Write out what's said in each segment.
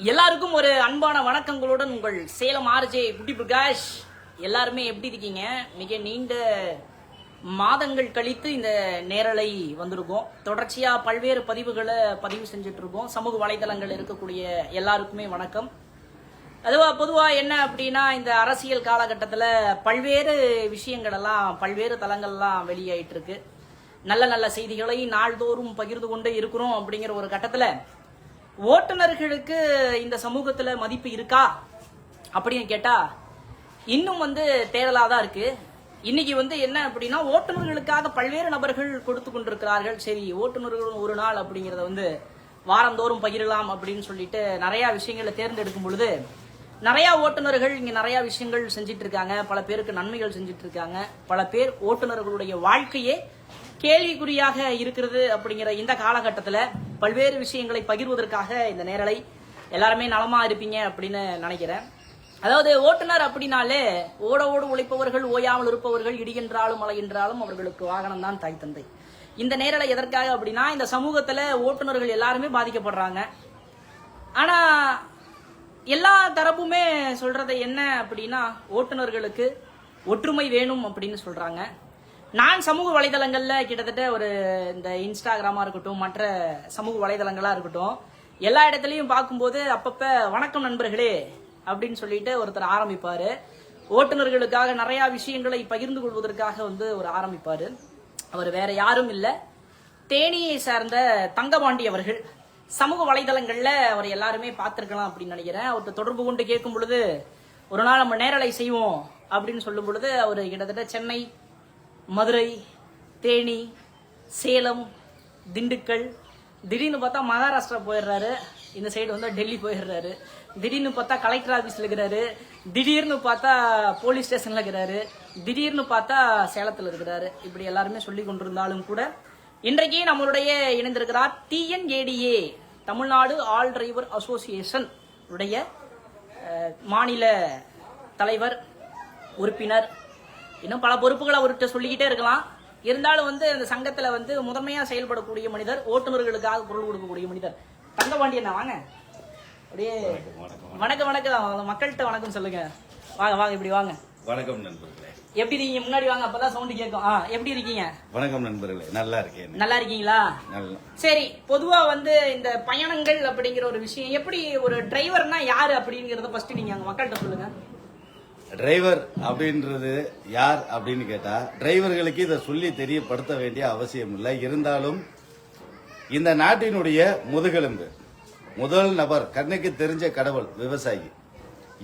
எல்லாருக்கும் ஒரு அன்பான வணக்கங்களுடன் உங்கள் சேலம் ஆர்ஜே குட்டி பிரகாஷ். எல்லாருமே எப்படி இருக்கீங்க? மிக நீண்ட மாதங்கள் கழித்து இந்த நேரலை வந்திருக்கோம். தொடர்ச்சியா பல்வேறு பதிவுகளை பதிவு செஞ்சுட்டு இருக்கோம். சமூக வலைதளங்கள் இருக்கக்கூடிய எல்லாருக்குமே வணக்கம். அதுவா பொதுவா என்ன அப்படின்னா, இந்த அரசியல் காலகட்டத்தில் பல்வேறு விஷயங்கள் எல்லாம் பல்வேறு தளங்கள்லாம் வெளியாயிட்டு இருக்கு. நல்ல நல்ல செய்திகளை நாள்தோறும் பகிர்ந்து கொண்டே இருக்கிறோம். அப்படிங்கிற ஒரு கட்டத்தில் ஓட்டுநர்களுக்கு இந்த சமூகத்துல மதிப்பு இருக்கா அப்படின்னு கேட்டா இன்னும் தேடலாதான் இருக்கு. இன்னைக்கு என்ன அப்படின்னா, ஓட்டுநர்களுக்காக பல்வேறு நபர்கள் கொடுத்து கொண்டிருக்கிறார்கள். சரி, ஓட்டுநர்கள் ஒரு நாள் அப்படிங்கறத வாரந்தோறும் பகிரலாம் அப்படின்னு சொல்லிட்டு நிறைய விஷயங்களை தேர்ந்தெடுக்கும் பொழுது நிறைய ஓட்டுநர்கள் இங்க நிறைய விஷயங்கள் செஞ்சிட்டு இருக்காங்க. பல பேருக்கு நன்மைகள் செஞ்சிட்டு இருக்காங்க. பல பேர் ஓட்டுநர்களுடைய வாழ்க்கையே கேள்விக்குறியாக இருக்கிறது. அப்படிங்கிற இந்த காலகட்டத்தில் பல்வேறு விஷயங்களை பகிர்வதற்காக இந்த நேரலை. எல்லாருமே நலமா இருப்பீங்க அப்படின்னு நினைக்கிறேன். அதாவது ஓட்டுநர் அப்படின்னாலே ஓட ஓடு உழைப்பவர்கள், ஓயாமல் இருப்பவர்கள், இடிகின்றாலும் மழைகின்றாலும் அவர்களுக்கு வாகனம் தான் தாய் தந்தை. இந்த நேரலை எதற்காக அப்படின்னா, இந்த சமூகத்துல ஓட்டுநர்கள் எல்லாருமே பாதிக்கப்படுறாங்க. ஆனா எல்லா தரப்புமே சொல்றது என்ன அப்படின்னா, ஓட்டுநர்களுக்கு ஒற்றுமை வேணும் அப்படின்னு சொல்றாங்க. நான் சமூக வலைதளங்கள்ல கிட்டத்தட்ட ஒரு இந்த இன்ஸ்டாகிராமா இருக்கட்டும், மற்ற சமூக வலைதளங்களா இருக்கட்டும், எல்லா இடத்துலயும் பார்க்கும்போது அப்பப்ப வணக்கம் நண்பர்களே அப்படின்னு சொல்லிட்டு ஒருத்தர் ஆரம்பிப்பாரு. ஓட்டுநர்களுக்காக நிறைய விஷயங்களை பகிர்ந்து கொள்வதற்காக ஒரு ஆரம்பிப்பாரு. அவர் வேற யாரும் இல்ல, தேனியை சார்ந்த தங்கபாண்டி அவர்கள். சமூக வலைதளங்கள்ல அவர் எல்லாருமே பார்த்திருக்கலாம் அப்படின்னு நினைக்கிறேன். அவர்கிட்ட தொடர்பு கொண்டு கேட்கும் பொழுது, ஒரு நாள் நம்ம நேரலை செய்வோம் அப்படின்னு சொல்லும் பொழுது, அவர் கிட்டத்தட்ட சென்னை, மதுரை, தேனி, சேலம், திண்டுக்கல், திடீர்னு பார்த்தா மகாராஷ்டிரா போயிடுறாரு. இந்த சைடு டெல்லி போயிடுறாரு. திடீர்னு பார்த்தா கலெக்டர் ஆபீஸ்ல இருக்கிறாரு. திடீர்னு பார்த்தா போலீஸ் ஸ்டேஷன்ல இருக்கிறாரு. திடீர்னு பார்த்தா சேலத்துல இருக்கிறாரு. இப்படி எல்லாருமே சொல்லி கொண்டிருந்தாலும் கூட இன்றைக்கு நம்மளுடைய இணைந்திருக்கிறார் TNADA, Tamil Nadu all driver association உடைய மாநில தலைவர், உறுப்பினர், இன்னும் பல பொறுப்புகளை அவர்கிட்ட சொல்லிக்கிட்டே இருக்கலாம். இருந்தாலும் அந்த சங்கத்துல முதன்மையா செயல்படக்கூடிய மனிதர், ஓட்டுநர்களுக்காக குரல் கொடுக்கக்கூடிய மனிதர் தங்கபாண்டி அண்ணா. வாங்க, அப்படியே வணக்கம். வணக்கம் மக்கள்கிட்ட வணக்கம் சொல்லுங்க. வாங்க வாங்க, இப்படி வாங்க. வணக்கம் நண்பர்களே. எப்படி இருக்கீங்க? முன்னாடி வாங்க, அப்பதான் சவுண்ட் கேட்கும். எப்படி இருக்கீங்க? வணக்கம் நண்பர்களே. நல்லா இருக்கேன். நல்லா இருக்கீங்களா? சரி, பொதுவா இந்த பயணங்கள் அப்படிங்கிற ஒரு விஷயம், எப்படி ஒரு டிரைவர்னா யாரு அப்படிங்கறத ஃபர்ஸ்ட் நீங்க அங்க மக்கள்கிட்ட சொல்லுங்க. டிரைவர் அப்படின்றது யார் அப்படின்னு கேட்டா, டிரைவர்களுக்கு இதை சொல்லி தெரியப்படுத்த வேண்டிய அவசியம் இல்லை. இருந்தாலும் இந்த நாட்டினுடைய முதுகெலும்பு. முதல் நபர் கண்ணுக்கு தெரிஞ்ச கடவுள் விவசாயி,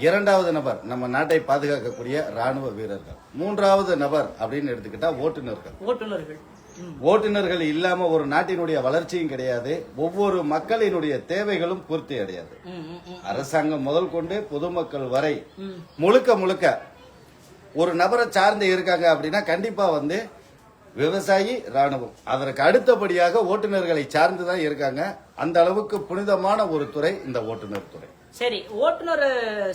இரண்டாவது நபர் நம்ம நாட்டை பாதுகாக்கக்கூடிய ராணுவ வீரர்கள், மூன்றாவது நபர் அப்படின்னு எடுத்துக்கிட்டா ஓட்டுநர்கள். ஓட்டுநர்கள் இல்லாம ஒரு நாட்டினுடைய வளர்ச்சியும் கிடையாது. ஒவ்வொரு மக்களினுடைய தேவைகளும் பூர்த்தி அடையாது. அரசாங்கம் முதல் கொண்டு பொதுமக்கள் வரை முழுக்க ஒரு நபரை சார்ந்து இருக்காங்க அப்படின்னா கண்டிப்பா விவசாயி, ராணுவம், அதற்கு அடுத்தபடியாக ஓட்டுநர்களை சார்ந்துதான் இருக்காங்க. அந்த அளவுக்கு புனிதமான ஒரு துறை இந்த ஓட்டுநர் துறை. சரி, ஓட்டுநர்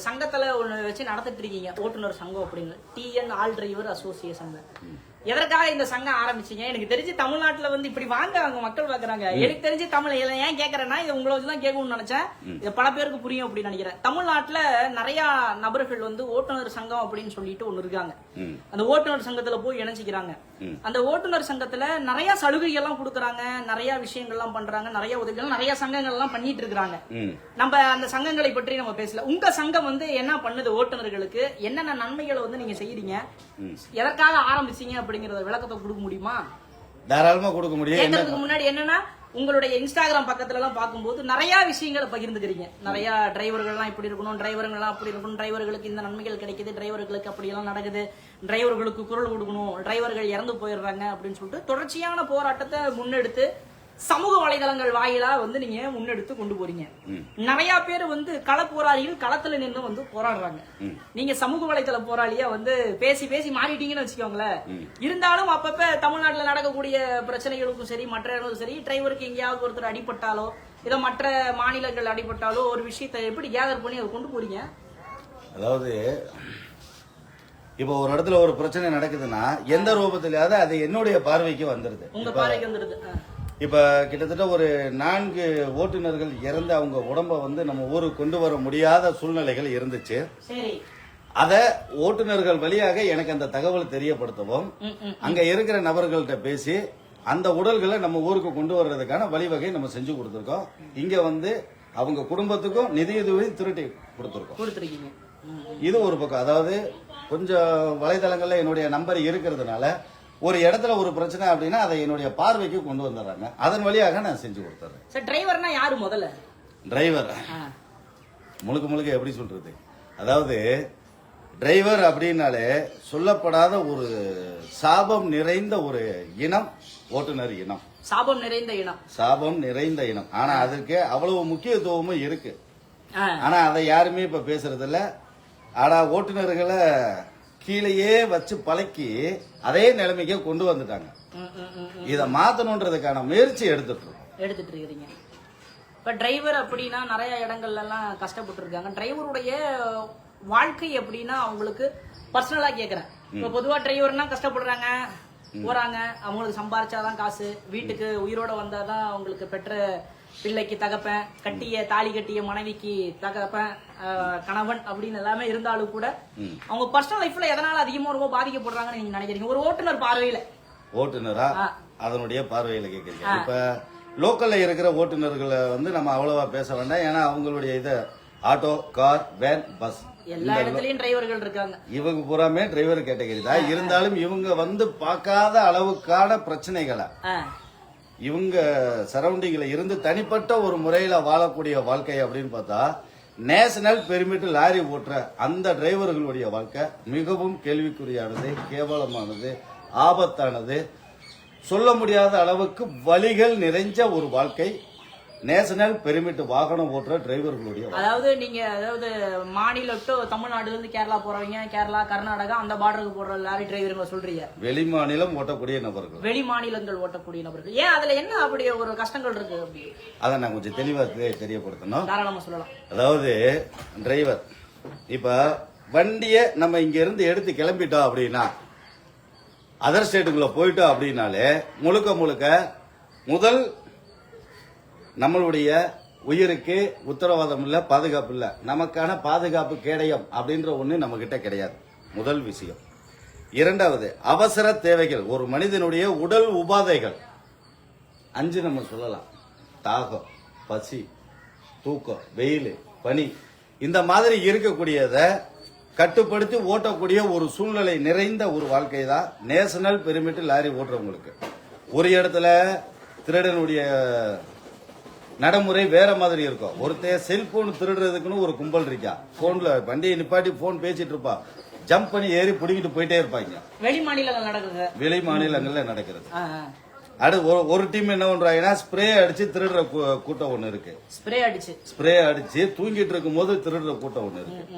சங்கத்துல ஒண்ணு வச்சு நடத்திட்டு இருக்கீங்க, ஓட்டுநர் சங்கம் அப்படின்னு, TN ஆல் டிரைவர் அசோசியேஷன். எதற்காக இந்த சங்கம் ஆரம்பிச்சீங்க? எனக்கு தெரிஞ்சு தமிழ்நாட்டுல இப்படி வாங்க மக்கள் பாக்குறாங்க. எனக்கு தெரிஞ்சு தமிழ் ஏன் கேக்குறேன்னா, இது உங்களை வச்சுதான் கேட்கணும்னு நினைச்சேன். இது பல பேருக்கு புரியும் அப்படின்னு நினைக்கிறேன். தமிழ்நாட்டுல நிறைய நபர்கள் ஓட்டுநர் சங்கம் அப்படின்னு சொல்லிட்டு ஒண்ணு இருக்காங்க. அந்த ஓட்டுநர் சங்கத்துல போய் இணைச்சிக்கிறாங்க. அந்த ஓட்டுநர் சங்கத்துல நிறைய சலுகைகள் எல்லாம் கொடுக்கறாங்க, நிறைய விஷயங்கள் எல்லாம் பண்றாங்க, நிறைய உதவிகள், நிறைய சங்கங்கள் எல்லாம் பண்ணிட்டு இருக்காங்க. நம்ம அந்த சங்கங்களை பற்றி நம்ம பேசல. உங்க சங்கம் என்ன பண்ணுது? ஓட்டுநர்களுக்கு என்னென்ன நன்மைகளை நீங்க செய்யறீங்க, எதற்காக ஆரம்பிச்சீங்க அப்படிங்கறத விளக்கத்தை கொடுக்க முடியுமா? தாராளமா கொடுக்க முடியும். கேட்கறதுக்கு முன்னாடி என்னன்னா, உங்களுடைய இன்ஸ்டாகிராம் பக்கத்துல எல்லாம் பார்க்கும்போது நிறைய விஷயங்களை பகிர்ந்துக்கிறீங்க. நிறைய டிரைவர்கள் எல்லாம் இப்படி இருக்கணும், டிரைவர்கள் எல்லாம் அப்படி இருக்கணும், டிரைவர்களுக்கு இந்த நன்மைகள் கிடைக்குது, டிரைவர்களுக்கு அப்படி எல்லாம் நடக்குது, டிரைவர்களுக்கு குரல் கொடுக்கணும், டிரைவர்கள் இறந்து போயிடுறாங்க அப்படின்னு சொல்லிட்டு தொடர்ச்சியான போராட்டத்தை முன்னெடுத்து சமூக வலைதளங்கள் வாயிலா நீங்க முன்னெடுத்து கொண்டு போறீங்க. நிறைய பேர் கள போராளிகள் களத்துல நின்று போராடுறாங்க. நீங்க சமூக வலைதள போராளியா பேசி பேசி மாறிட்டீங்கன்னு வச்சுக்கோங்களேன். இருந்தாலும் அப்பப்ப தமிழ்நாட்டுல நடக்கக்கூடிய பிரச்சனைகளுக்கும் சரி, மற்ற இடங்களுக்கும் சரி, டிரைவருக்கு எங்கேயாவது ஒருத்தர் அடிபட்டாலோ, இதை மற்ற மாநிலங்கள் அடிபட்டாலோ ஒரு விஷயத்தை எப்படி கேதர் பண்ணி அதை கொண்டு போறீங்க? அதாவது இப்போ ஒரு இடத்துல ஒரு பிரச்சனை நடக்குதுன்னா எந்த ரூபத்திலாவது அது என்னுடைய பார்வைக்கு வந்துருது. உங்க பார்வைக்கு வந்துருது. இப்ப கிட்டத்தட்ட ஒரு 4 ஓட்டுநர்கள் இறந்து அவங்க உடம்ப வந்து நம்ம ஊருக்கு கொண்டு வர முடியாத சூழ்நிலைகள் இருந்துச்சு. சரி. அத ஓட்டுநர்கள் வழியாக எனக்கு அந்த தகவல் தெரியப்படுத்தவும் அங்க இருக்கிற நபர்கள்ட்ட பேசி அந்த உடல்களை நம்ம ஊருக்கு கொண்டு வர்றதுக்கான வழிவகை நம்ம செஞ்சு கொடுத்திருக்கோம். இங்க வந்து அவங்க குடும்பத்துக்கும் நிதியுதவி திருட்டி கொடுத்திருக்கோம். இது ஒரு பக்கம். அதாவது கொஞ்சம் வலைதளங்கள்ல என்னுடைய நம்பர் இருக்கிறதுனால ஒரு இடத்துல ஒரு பிரச்சனை அப்படின்னா அதை என்னுடைய பார்வைக்கு கொண்டு வந்துடுறாங்க. அதன் வழியாக நான் செஞ்சு கொடுத்துறேன். சார், டிரைவர்னா யாரு முதல்ல? டிரைவர் முழுக்க எப்படி சொல்றது, அதாவது டிரைவர் அப்படின்னாலே சொல்லப்படாத ஒரு சாபம் நிறைந்த ஒரு இனம் ஓட்டுநர் இனம். சாபம் நிறைந்த இனம். ஆனா அதுக்கு அவ்வளவு முக்கியத்துவமும் இருக்கு. ஆனா அதை யாருமே இப்ப பேசுறது இல்ல. ஆனா ஓட்டுநர்களை கீழேயே வச்சு பழக்கி அதே நிலைமைக்கு கொண்டு வந்துட்டாங்க. இத மாத்தணும்ன்றதுக்கான முயற்சி எடுத்துட்டு இருக்கீங்க. இப்ப டிரைவர் அப்படின்னா நிறைய இடங்கள்ல எல்லாம் கஷ்டப்பட்டு இருக்காங்க. டிரைவருடைய வாழ்க்கை எப்படின்னா அவங்களுக்கு பர்சனலா கேக்குறேன். இப்ப பொதுவா டிரைவர்னா கஷ்டப்படுறாங்க, போறாங்க, அவங்களுக்கு சம்பாரிச்சாதான் காசு, வீட்டுக்கு உயிரோட வந்தாதான் அவங்களுக்கு பெற்ற பிள்ளைக்கு தகப்பன், தாலி கட்டிய மனைவிக்கு தகப்பன், கணவன் அப்படின்னு எல்லாமே இருந்தாலும் கூட அவங்க பர்சனல் லைஃப்ல எதனால அதிகமா ரொம்ப பாதிக்கப்படுறாங்கன்னு நீங்க நினைக்கிறீங்க? ஒரு ஓட்டுநர் பார்வையில. ஓட்டுநரா அதனுடைய பார்வையில கேக்குறீங்க. இப்ப லோக்கல்ல இருக்கிற ஓட்டுநர்களை வந்து நம்ம அவ்வளவா பேச வேண்டாம். ஏன்னா அவங்களுடைய இத ஆட்டோ, கார், வேன், பஸ் எல்லா இடத்துலயும் டிரைவர்கள் இருக்காங்க. இவங்க பூராமே டிரைவர் கேட்டகரி தான். இருந்தாலும் இவங்க வந்து பார்க்காத அளவுக்கான பிரச்சனைகளை இவங்க சரௌண்டிங்ல இருந்து தனிப்பட்ட ஒரு முறையில வாழக்கூடிய வாழ்க்கை அப்படின்னு பார்த்தா நேஷனல் பெர்மிட் லாரி ஓட்டுற அந்த டிரைவர்களுடைய வாழ்க்கை மிகவும் கேள்விக்குறியானது, கேவலமானது, ஆபத்தானது, சொல்ல முடியாத அளவுக்கு வலிகள் நிறைஞ்ச ஒரு வாழ்க்கை நேஷனல் பெர்மிட் வாகனம் ஓட்டுற டிரைவர்களுடைய. அதாவது மாநில தமிழ்நாடுல இருந்து கேரளா போறவங்க, கேரளா, கர்நாடகா அந்த பார்டருக்கு போற லாரி டிரைவர்களை சொல்றீங்க. வெளி மாநிலம் ஓட்டக்கூடிய நபர்கள். வெளி மாநிலங்கள் ஓட்டக்கூடிய நபர்கள். ஏன் அதுல என்ன அப்படி ஒரு கஷ்டங்கள் இருக்கு? அப்படி அதை நான் கொஞ்சம் தெளிவா தெரியப்படுத்தணும். தாராளமா சொல்லலாம். அதாவது டிரைவர் இப்ப வண்டிய நம்ம இங்க இருந்து எடுத்து கிளம்பிட்டோம் அப்படின்னா அதர் ஸ்டேட்டுக்குள்ள போயிட்டோம் அப்படின்னாலே முழுக்க முதல் நம்மளுடைய உயிருக்கு உத்தரவாதம் இல்ல, பாதுகாப்பு இல்ல. நமக்கான பாதுகாப்பு கேடயம் அப்படின்ற ஒண்ணு நம்ம கிட்ட கிடையாது. முதல் விஷயம். இரண்டாவது, அவசர தேவைகள், ஒரு மனிதனுடைய உடல் உபாதைகள் 5 நம்ம சொல்லலாம். தாகம், பசி, தூக்கம், வெயில், பனி, இந்த மாதிரி இருக்கக்கூடியத கட்டுப்படுத்தி ஓட்டக்கூடிய ஒரு சூழ்நிலை நிறைந்த ஒரு வாழ்க்கை தான் நேஷனல் பெர்மிட் லாரி ஓட்டுறவங்களுக்கு. ஒரு இடத்துல திருடனுடைய நடைமுறை வேற மாதிரி இருக்கும். ஒருத்தர் செல்போன் திருடுறதுக்குன்னு ஒரு கும்பல் இருக்கா. போன்ல வண்டியை நிப்பாட்டி போன் பேசிட்டு இருப்பா, ஜம்ப் பண்ணி ஏறி பிடிக்கிட்டு போயிட்டே இருப்பாங்க. வெளி மாநிலங்கள்ல நடக்கிறது. அடுத்து ஒரு டீம் என்ன பண்றாங்கன்னா ஸ்ப்ரே அடிச்சு திருடுற கூட்டம் ஒண்ணு இருக்கு. ஸ்ப்ரே அடிச்சு தூங்கிட்டு இருக்கும் போது திருடுற கூட்டம் ஒண்ணு இருக்கு.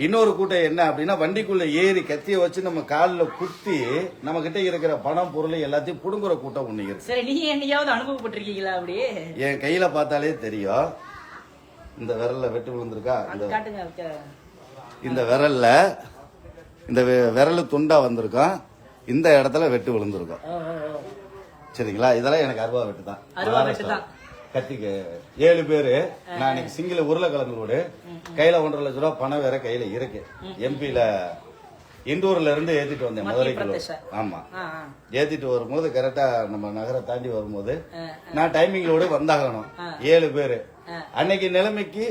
இன்னொரு கூட்டம் என்ன அப்படின்னா வண்டிக்குள்ள ஏறி கத்திய வச்சு நம்ம காலில் குத்தி நம்ம கிட்ட இருக்கிற பணம் பொருளை எல்லாத்தையும் புடுங்குற கூட்டம் ஒண்ணு இருக்கு. சரி, நீங்க என்னையாவது அனுபவப்பட்டிருக்கீங்களா? அப்படியே என் கையில பார்த்தாலே தெரியும். இந்த விரல்ல வெட்டு விழுந்திருக்கா? இந்த விரல்ல இந்த விரல் துண்டா வந்திருக்கும். இந்த இடத்துல வெட்டு விழுந்திருக்கும். சரிங்களா? இதெல்லாம் எனக்கு அருவா வெட்டு தான். கத்திக்கு 7 பேரு. நான் இன்னைக்கு சிங்கிள் உருளைக்கிழங்களோடு கையில 1.5 லட்சம் ரூபாய் பணம் வேற கையில இருக்கு. எம்பியில இண்டூர்ல இருந்து ஏத்திட்டு வந்தேன் மதுரைக்கு. ஆமா, ஏத்திட்டு வரும்போது கரெக்டா நம்ம நகரை தாண்டி வரும்போது நான் டைமிங்களோடு வந்தாகணும். 7 பேரு. அன்னைக்கு நிலைமைக்கு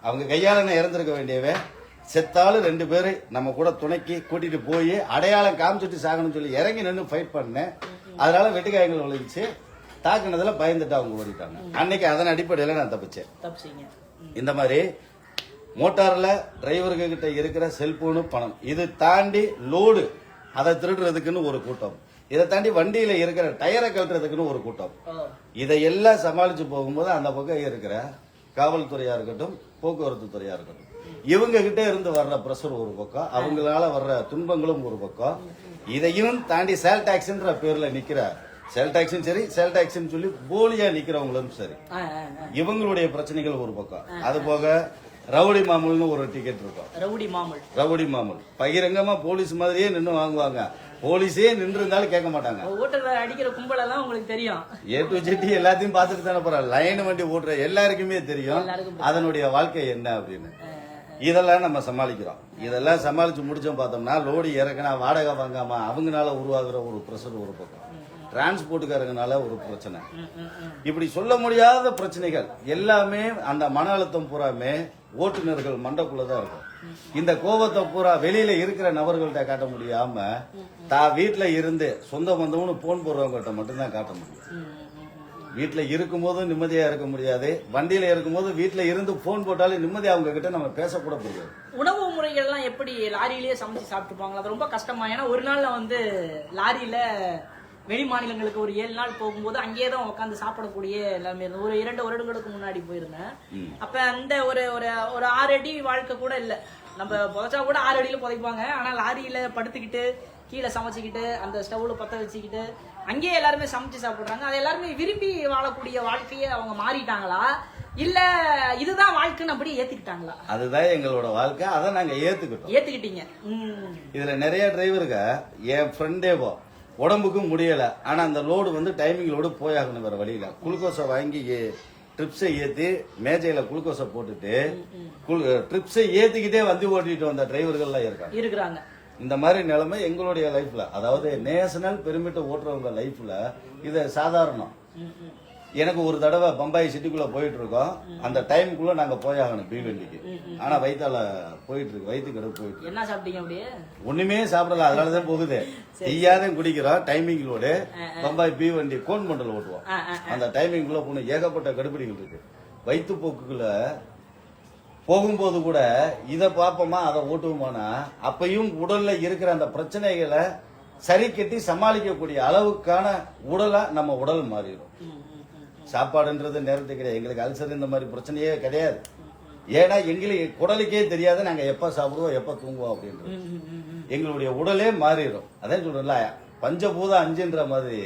அவங்க கையால நான் இறந்திருக்க வேண்டியவன் செத்தாலும் 2 பேரு நம்ம கூட துணைக்கு கூட்டிட்டு போய் அடையாளம் காமிச்சிட்டு சாகணும்னு சொல்லி இறங்கி நின்று ஃபைட் பண்ணேன். அதனால வெட்டுக்காயங்கள் விளைவிச்சு தாக்குனதுல பயந்துட்டு அவங்க ஓடிட்டாங்க. அன்னைக்கு அதன் அடிப்படையில நான் தப்பிச்சேன். இந்த மாதிரி மோட்டார்ல டிரைவர்கள் கிட்ட இருக்கிற செல்போனு, பணம், இது தாண்டி லோடு அதை திருடுறதுக்குன்னு ஒரு கூட்டம், இதை தாண்டி வண்டியில இருக்கிற டயரை கழட்டுறதுக்குன்னு ஒரு கூட்டம். இதையெல்லாம் சமாளிச்சு போகும்போது அந்த பக்கம் இருக்கிற காவல்துறையா இருக்கட்டும், போக்குவரத்து துறையா இருக்கட்டும், இவங்க கிட்ட இருந்து வர்ற பிரஷர் ஒரு பக்கம், அவங்களால வர்ற துன்பங்களும் ஒரு பக்கம். இதையும் தாண்டி சேல் டாக்ஸ்ன்ற பேர்ல நிக்கிற சேல் டாக்ஸும் சரி, சேல் டாக்ஸ் சொல்லி போலியா நிக்கிறவங்களும் சரி, இவங்களுடைய பிரச்சனைகள் ஒரு பக்கம். அது போக ரவுடி மாமூல்னு ஒரு டிக்கெட் இருக்கும். ரவுடி மாமூல் பகிரங்கமா போலீஸ் மாதிரியே நின்று வாங்குவாங்க. போலீஸே நின்று இருந்தாலும் கேட்க மாட்டாங்க. ஓட்டுநர் அடிக்கிற கும்பல் எல்லாம் உங்களுக்கு தெரியும். ஏ டு ஜெட் எல்லாத்தையும் பார்த்துட்டு தானே போறாங்க. லைன் வண்டி ஓட்டுற எல்லாருக்குமே தெரியும் அதனுடைய வாழ்க்கை என்ன அப்படின்னு. இதெல்லாம் நம்ம சமாளிக்கிறோம். இதெல்லாம் சமாளிச்சு முடிச்சோம் பார்த்தோம்னா லோடு இறக்கினா வாடகை வாங்காம அவங்கனால உருவாகுற ஒரு பிரஷர் ஒரு பக்கம், டிரான்ஸ்போர்ட்டுக்காரங்கனால ஒரு பிரச்சனை, இப்படி சொல்ல முடியாத பிரச்சனைகள் எல்லாமே அந்த மன அழுத்தம் பூராமே ஓட்டுநர்கள் மண்டக்குள்ளதான் இருக்கும். இந்த கோபத்தை பூரா வெளியில இருக்கிற நபர்கள்ட்ட காட்ட முடியாம வீட்டுல இருந்து சொந்த பந்தம்னு போன் போடுறவங்ககிட்ட மட்டும்தான் காட்ட முடியும். வீட்டுல இருக்கும்போது நிம்மதியா இருக்க முடியாது, வண்டியில இருக்கும்போது வீட்டுல இருந்து போன் போட்டாலும் நிம்மதியா அவங்க கிட்ட நம்ம பேசக்கூட முடியாது. உணவு முறைகள் எல்லாம் எப்படி லாரியிலேயே சமைச்சு சாப்பிட்டுப்பாங்களா? அது ரொம்ப கஷ்டமா? ஏன்னா ஒரு நாள்ல வந்து லாரியில வெளி மாநிலங்களுக்கு ஒரு 7 நாள் போகும்போது அங்கேயே தான் உட்காந்து சாப்பிடக்கூடிய எல்லாமே இருந்தது. ஒரு 2 வருடங்களுக்கு முன்னாடி போயிருந்தேன். அப்ப அந்த ஒரு 6 அடி வாழ்க்கை கூட இல்ல. நம்ம புதைச்சா கூட 6 அடியில புதைப்பாங்க. ஆனா லாரியில படுத்துக்கிட்டு கீழே சமைச்சுக்கிட்டு அந்த ஸ்டவ்ல பத்த வச்சுக்கிட்டு அங்கேயே எல்லாருமே சமைச்சு சாப்பிடுறாங்க. அது எல்லாருமே விரும்பி வாழக்கூடிய வாழ்க்கையை அவங்க மாறிட்டாங்களா இல்ல இதுதான் வாழ்க்கைன்னு அப்படியே ஏத்துக்கிட்டாங்களா? அதுதான் எங்களோட வாழ்க்கை. அதை நாங்க ஏத்துக்கிட்டீங்க. இதுல நிறைய டிரைவருங்க என் ஃப்ரெண்டேவோ உடம்புக்கும் முடியல, ஆனா அந்த லோடு வந்து டைமிங் லோடு போயாகணும், வேற வழியில குளுக்கோஸை வாங்கி ட்ரிப்ஸை ஏத்தி மேஜையில குளுக்கோஸை போட்டுட்டு ட்ரிப்ஸை ஏத்திக்கிட்டே வந்து ஓட்டிட்டு வந்த டிரைவர்கள்லாம் இருக்காங்க. இந்த மாதிரி நிலைமை எங்களுடைய லைஃப்ல, அதாவது நேஷனல் பெருமிட்ட ஓட்டுறவங்க லைஃப்ல இது சாதாரணம். எனக்கு ஒரு தடவை பம்பாய் சிட்டிக்குள்ள போயிட்டு இருக்கோம். அந்த டைமுக்குள்ள நாங்க போயாகணும் பீவண்டிக்கு. ஆனா வயிற்றால போயிட்டு இருக்கு, வயிற்று கடுப்பு போயிட்டு. என்ன சாப்பிட்டீங்க? அப்படியே ஒண்ணுமே சாப்பிடல, அதனாலதான் போகுது. செய்யாதான் குடிக்கிறோம். டைமிங்களோட பம்பாய் பீவண்டி கோன் மண்டல் ஓட்டுவோம். அந்த டைமிங்குள்ள போன ஏகப்பட்ட கடுப்பிடிகள் இருக்கு. வயிற்று போக்குக்குள்ள போகும்போது கூட இதை பார்ப்போமா அதை ஓட்டுவோமானா அப்பயும் உடல்ல இருக்கிற அந்த பிரச்சனைகளை சரி கட்டி சமாளிக்கக்கூடிய அளவுக்கான உடலா நம்ம உடல் மாறிடும். சாப்பாடுன்றது நேரத்துக்கு கிடையாது. எங்களுக்கு அல்சர் இந்த மாதிரி பிரச்சனையே கிடையாது. ஏன்னா எங்களுக்கு குடலுக்கே தெரியாது நாங்க எப்ப சாப்பிடுவோம் எப்ப தூங்குவோம் அப்படின்றது. எங்களுடைய உடலே மாறிடும். அதான் சொல்றேன்ல, பஞ்சபூதம் 5ன்ற மாதிரி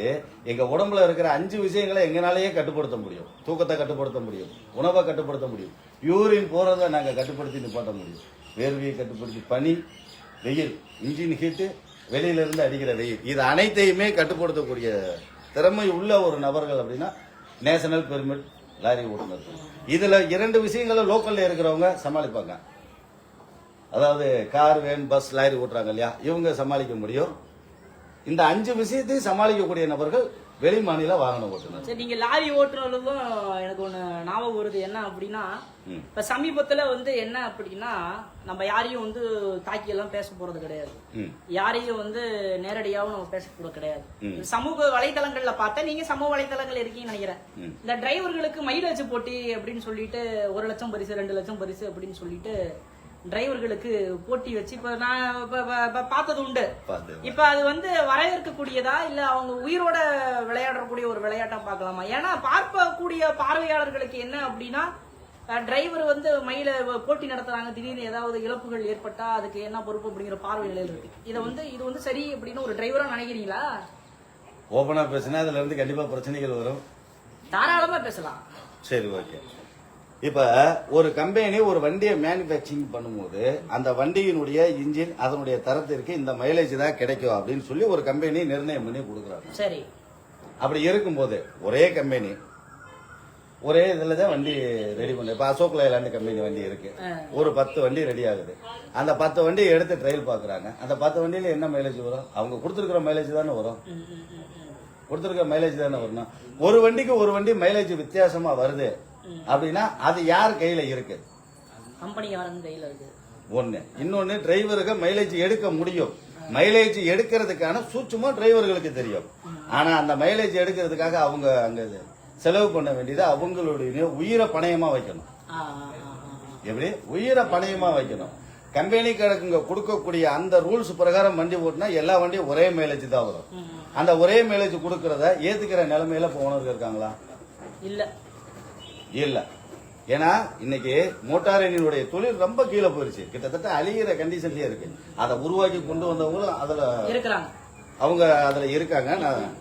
எங்க உடம்புல இருக்கிற 5 விஷயங்களை எங்களாலேயே கட்டுப்படுத்த முடியும். தூக்கத்தை கட்டுப்படுத்த முடியும், உணவை கட்டுப்படுத்த முடியும், யூரின் போறதை நாங்க கட்டுப்படுத்தி நிப்பாட்ட முடியும், வேர்வையை கட்டுப்படுத்தி, பனி, வெயில், இன்ஜின் ஹீட்டு, வெளியில இருந்து அடிக்கிற வெயில், இது அனைத்தையுமே கட்டுப்படுத்தக்கூடிய திறமை உள்ள ஒரு நபர்கள் அப்படின்னா நேஷனல் பெர்மிட் லாரி ஓட்டுநர். இதுல 2 விஷயங்கள லோக்கல்ல இருக்கிறவங்க சமாளிப்பாங்க. அதாவது கார், வேன், பஸ், லாரி ஓட்டுறாங்க இல்லையா, இவங்க சமாளிக்க முடியும். இந்த 5 விஷயத்தையும் சமாளிக்கக்கூடிய நபர்கள் வெளி மாநில வாகன ஓட்டுநர். சரி, நீங்க லாரி ஓட்டுறதும் எனக்கு ஒண்ணு ஞாபகம் வருது. என்ன அப்படின்னா, இப்ப சமீபத்துல வந்து என்ன அப்படின்னா, நம்ம யாரையும் வந்து தாக்கி எல்லாம் பேச போறது கிடையாது, யாரையும் வந்து நேரடியாவும் நம்ம பேசக்கூட கிடையாது. சமூக வலைதளங்கள்ல பார்த்தா, நீங்க சமூக வலைதளங்கள் இருக்கீங்கன்னு நினைக்கிறேன். இந்த டிரைவர்களுக்கு மைலேஜ் போட்டி அப்படின்னு சொல்லிட்டு 1 லட்சம் பரிசு 2 லட்சம் பரிசு அப்படின்னு சொல்லிட்டு டிரைவர்களுக்கு போட்டி வச்சு இப்ப நான் பார்த்தது உண்டு. இப்ப அது வந்து வரவேற்கக்கூடியதா இல்ல அவங்க உயிரோட விளையாடக்கூடிய ஒரு விளையாட்டா பார்க்கலாமா? ஏன்னா பார்க்கக்கூடிய பார்வையாளர்களுக்கு என்ன அப்படின்னா, டிரைவர் வந்து மயில போட்டி நடத்துறாங்க, திடீர்னு ஏதாவது இழப்புகள் ஏற்பட்டா அதுக்கு என்ன பொறுப்பு அப்படிங்கிற பார்வை நிலையில் இருக்கு. இது வந்து சரி அப்படின்னு ஒரு டிரைவரா நினைக்கிறீங்களா? ஓபனா பேசினா அதுல இருந்து கண்டிப்பா பிரச்சனைகள் வரும். தாராளமா பேசலாம். சரி, ஓகே. இப்ப ஒரு கம்பெனி ஒரு வண்டியை மேனுபேக்சரிங் பண்ணும்போது அந்த வண்டியினுடைய இன்ஜின் அதனுடைய தரத்திற்கு இந்த மைலேஜ் தான் கிடைக்கும் அப்படின்னு சொல்லி ஒரு கம்பெனி நிர்ணயம் பண்ணி கொடுக்குறாங்க. சரி, அப்படி இருக்கும்போது ஒரே கம்பெனி ஒரே இதுலதான் வண்டி ரெடி பண்ண. இப்ப அசோக் லைலாண்ட் கம்பெனி வண்டி இருக்கு, ஒரு 10 வண்டி ரெடி ஆகுது. அந்த 10 வண்டியை எடுத்து ட்ரையல் பாக்குறாங்க. அந்த 10 வண்டியில என்ன மைலேஜ் வரும்? அவங்க கொடுத்துருக்கிற மைலேஜ் தானே வரும். கொடுத்துருக்கிற மைலேஜ் தானே வரணும். ஒரு வண்டிக்கு ஒரு வண்டி மைலேஜ் வித்தியாசமா வருது அப்படின்னா அது யார் கையில இருக்கு? கம்பெனி கையில இருக்கு. ஒண்ணு. இன்னொன்னு, டிரைவருக்கு மைலேஜ் எடுக்க முடியும். மைலேஜ் எடுக்கிறதுக்கான சூட்சுமம் டிரைவர்களுக்கு தெரியும். ஆனா அந்த மைலேஜ் எடுக்கிறதுக்காக அவங்க அங்க செலவு பண்ண வேண்டியது அவங்களுடைய உயிரை பணயமா வைக்கணும். எப்படி உயிரை பணயமா வைக்கணும்? கம்பெனி கணக்குங்க கொடுக்கக்கூடிய அந்த ரூல்ஸ் பிரகாரம் வண்டி ஓட்டினா எல்லா வண்டியும் ஒரே மைலேஜ் தான் வரும். அந்த ஒரே மைலேஜ் கொடுக்கறத ஏத்துக்கிற நிலைமையில போனவர்கள் இருக்காங்களா? இல்ல. ஏன்னா இன்னைக்கு மோட்டார் எண்ணினுடைய தொழில் ரொம்ப கீழே போயிருச்சு, கிட்டத்தட்ட அழிகிற கண்டிஷன்லயே இருக்கு. அதை உருவாக்கி கொண்டு வந்தவங்களும் அதுல இருக்கிறாங்க, அவங்க அதுல இருக்காங்க.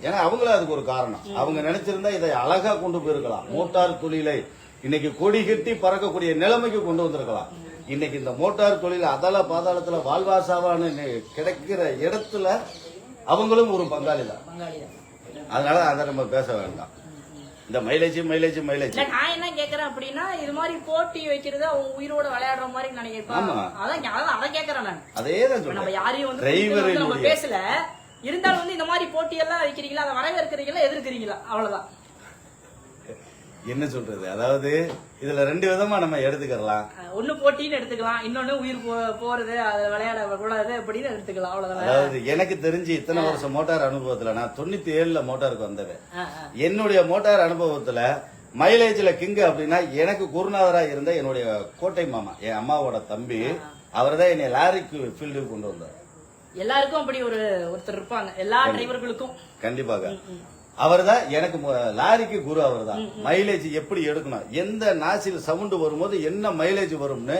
ஏன்னா அவங்களும் அதுக்கு ஒரு காரணம். அவங்க நினைச்சிருந்தா இதை அழகா கொண்டு போயிருக்கலாம். மோட்டார் தொழிலை இன்னைக்கு கொடி கட்டி பறக்கக்கூடிய நிலைமைக்கு கொண்டு வந்திருக்கலாம். இன்னைக்கு இந்த மோட்டார் தொழில் அதல பாதாளத்துல வாழ்வாசாவான்னு கிடைக்கிற இடத்துல அவங்களும் ஒரு பங்காளி தான். அதனால அதை நம்ம பேச வேண்டாம். இந்த மைலேஜ் மைலேஜ் மைலேஜ் இல்ல, நான் என்ன கேக்குறேன் அப்படின்னா, இது மாதிரி போட்டி வைக்கிறது அவங்க உயிரோட விளையாடுற மாதிரி நினைக்கிறேன். அதான் கேக்குறேன் நான். அதேதான் நம்ம சொல்றேன். யாரையும் வந்து டிரைவர் நம்ம பேசல. இருந்தாலும் வந்து இந்த மாதிரி போட்டி எல்லாம் வைக்கிறீங்களா, அதை வரவேற்கிறீங்களா, எதிர்க்கிறீங்களா? அவ்வளவுதான். என்ன சொல்றது, அதாவது இதுல ரெண்டு விதமா நம்ம எடுத்துக்கலாம். ஒண்ணு போட்டின்னு எடுத்துக்கலாம், இன்னொன்னு உயிர் போறது, அது விளையாட கூடாது அப்படின்னு எடுத்துக்கலாம். அவ்வளவுதான். அதாவது எனக்கு தெரிஞ்சு இத்தனை வருஷம் மோட்டார் அனுபவத்துல, நான் 97ல மோட்டாருக்கு வந்தவன். என்னுடைய மோட்டார் அனுபவத்துல மைலேஜ்ல கிங் அப்படின்னா எனக்கு குருநாதரா இருந்த என்னுடைய கோட்டை மாமா, என் அம்மாவோட தம்பி, அவர் தான் என்னை லாரிக்கு ஃபீல்டுக்கு கொண்டு வந்தார். எல்லாருக்கும் அப்படி ஒருத்தர் இருப்பாங்க, எல்லா டிரைவர்களுக்கும். கண்டிப்பாக அவர் தான் எனக்கு லாரிக்கு குரு. அவர் தான் மைலேஜ் எப்படி எடுக்கணும், எந்த நாசில் சவுண்ட் வரும்போது என்ன மைலேஜ் வரும்னு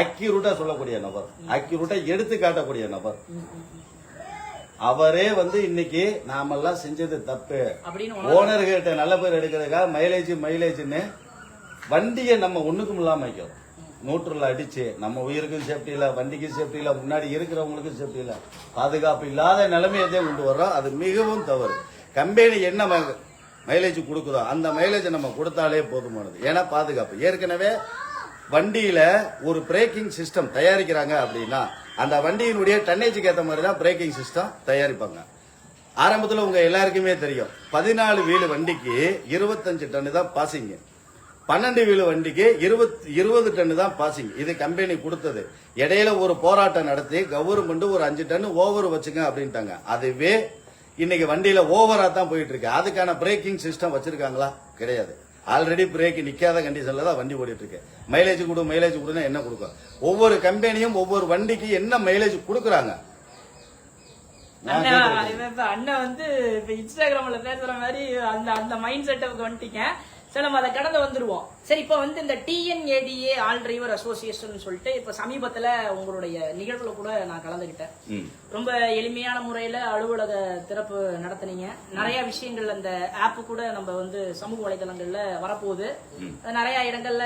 அக்யூரேட்டா சொல்லக்கூடிய நபர், அக்யூரேட்டா எடுத்து காட்டக்கூடிய நபர். அவரே வந்து இன்னைக்கு நாமெல்லாம் செஞ்சது தப்பு, ஓனர்கிட்ட நல்ல பேர் எடுக்கிறதுக்காக மைலேஜ் மைலேஜ்னு வண்டியை நம்ம ஒண்ணுக்கும் இல்லாம வைக்கிறோம். நூற்றுல அடிச்சு நம்ம உயிருக்கும் சேஃப்டி இல்ல, வண்டிக்கும் சேஃப்டி இல்ல, முன்னாடி இருக்கிறவங்களுக்கும் சேஃப்டி இல்ல, பாதுகாப்பு இல்லாத நிலைமையதே கொண்டு வர்றோம். அது மிகவும் தவறு. கம்பெனி என்ன மைலேஜ் கொடுக்குதோ அந்த மைலேஜ் நம்ம கொடுத்தாலே போதுமானது. ஏன்னா பாதுகாப்பு. ஏற்கனவே வண்டியில ஒரு பிரேக்கிங் சிஸ்டம் தயாரிக்கிறாங்க அப்படின்னா அந்த வண்டியினுடைய டன்னேஜுக்கு ஏற்ற மாதிரி தான் பிரேக்கிங் சிஸ்டம் தயாரிப்பாங்க. ஆரம்பத்தில் உங்க எல்லாருக்குமே தெரியும், 14 வீலு வண்டிக்கு 25 டன்னு தான் பாசிங், 12 வீலு வண்டிக்கு 20 டன்னு தான் பாசிங். இது கம்பெனி கொடுத்தது. இடையில ஒரு போராட்டம் நடத்தி கவர்மெண்ட் ஒரு 5 டன் ஓவர் வச்சுங்க அப்படின்ட்டாங்க. அதுவே இன்னைக்கு வண்டியில ஓவரா தான் போயிட்டு இருக்கு. அதுக்கான பிரேக்கிங் சிஸ்டம் வச்சிருக்காங்களா? கிடையாது. ஆல்ரெடி பிரேக் நிக்காத கண்டிஷன்ல தான் வண்டி ஓடிட்டு இருக்கு. மைலேஜ் கொடு மைலேஜ் கொடுன்னா என்ன கொடுக்கும்? ஒவ்வொரு கம்பெனியும் ஒவ்வொரு வண்டிக்கு என்ன மைலேஜ் கொடுக்கறாங்க? அண்ணன் வந்து இப்ப இன்ஸ்டாகிராம்ல பேசுற மாதிரி அந்த மைண்ட் செட்டப்புக்கு வந்துட்டீங்க. சரி, நம்ம அதை கடந்து வந்துருவோம். சரி, இப்ப வந்து இந்த TNADA ஆல் டிரைவர் அசோசியேஷன் சொல்லிட்டு இப்ப சமீபத்துல உங்களுடைய நிகழ்வுல கூட நான் கலந்துகிட்டேன். ரொம்ப எளிமையான முறையில அலுவலக திறப்பு நடத்தினீங்க. நிறைய விஷயங்கள் அந்த ஆப் கூட நம்ம வந்து சமூக வலைதளங்கள்ல வரப்போகுது, நிறைய இடங்கள்ல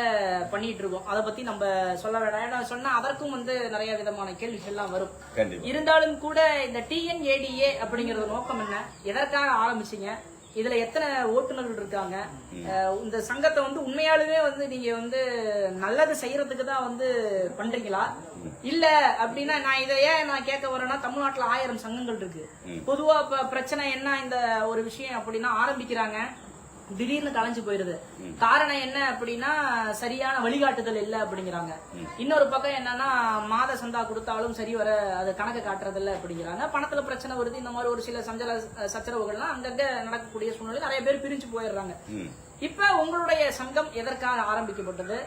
பண்ணிட்டு இருக்கோம். அதை பத்தி நம்ம சொல்ல வேண்டாம். சொன்னா அதற்கும் வந்து நிறைய விதமான கேள்விகள் எல்லாம் வரும். இருந்தாலும் கூட இந்த TNADA அப்படிங்கறது நோக்கம் என்ன, எதற்காக ஆரம்பிச்சீங்க, இதுல எத்தனை ஓட்டுநர்கள் இருக்காங்க, இந்த சங்கத்தை வந்து உண்மையாலுமே வந்து நீங்க வந்து நல்லது செய்யறதுக்கு தான் வந்து பண்றீங்களா, இல்ல அப்படின்னா நான் இதை ஏன் நான் கேட்க வரேன்னா, தமிழ்நாட்டுல 1000 சங்கங்கள் இருக்கு. பொதுவா பிரச்சனை என்ன, இந்த ஒரு விஷயம் அப்படின்னா ஆரம்பிக்கிறாங்க, திடீர்னு கலைஞ்சு போயிருது. காரணம் என்ன அப்படின்னா சரியான வழிகாட்டுதல் இல்ல அப்படிங்கிறாங்க. இன்னொரு பக்கம் என்னன்னா மாத சந்தா கொடுத்தாலும் சரி வர அது கணக்கு காட்டுறது இல்ல அப்படிங்கிறாங்க. பணத்துல பிரச்சனை வருது. இந்த மாதிரி ஒரு சில சச்சரவுகள்லாம் அங்கங்க நடக்கக்கூடிய சூழ்நிலை நிறைய பேர் பிரிஞ்சு போயிடுறாங்க. இப்ப உங்களுடைய சங்கம் எதற்காக ஆரம்பிக்கப்பட்டது,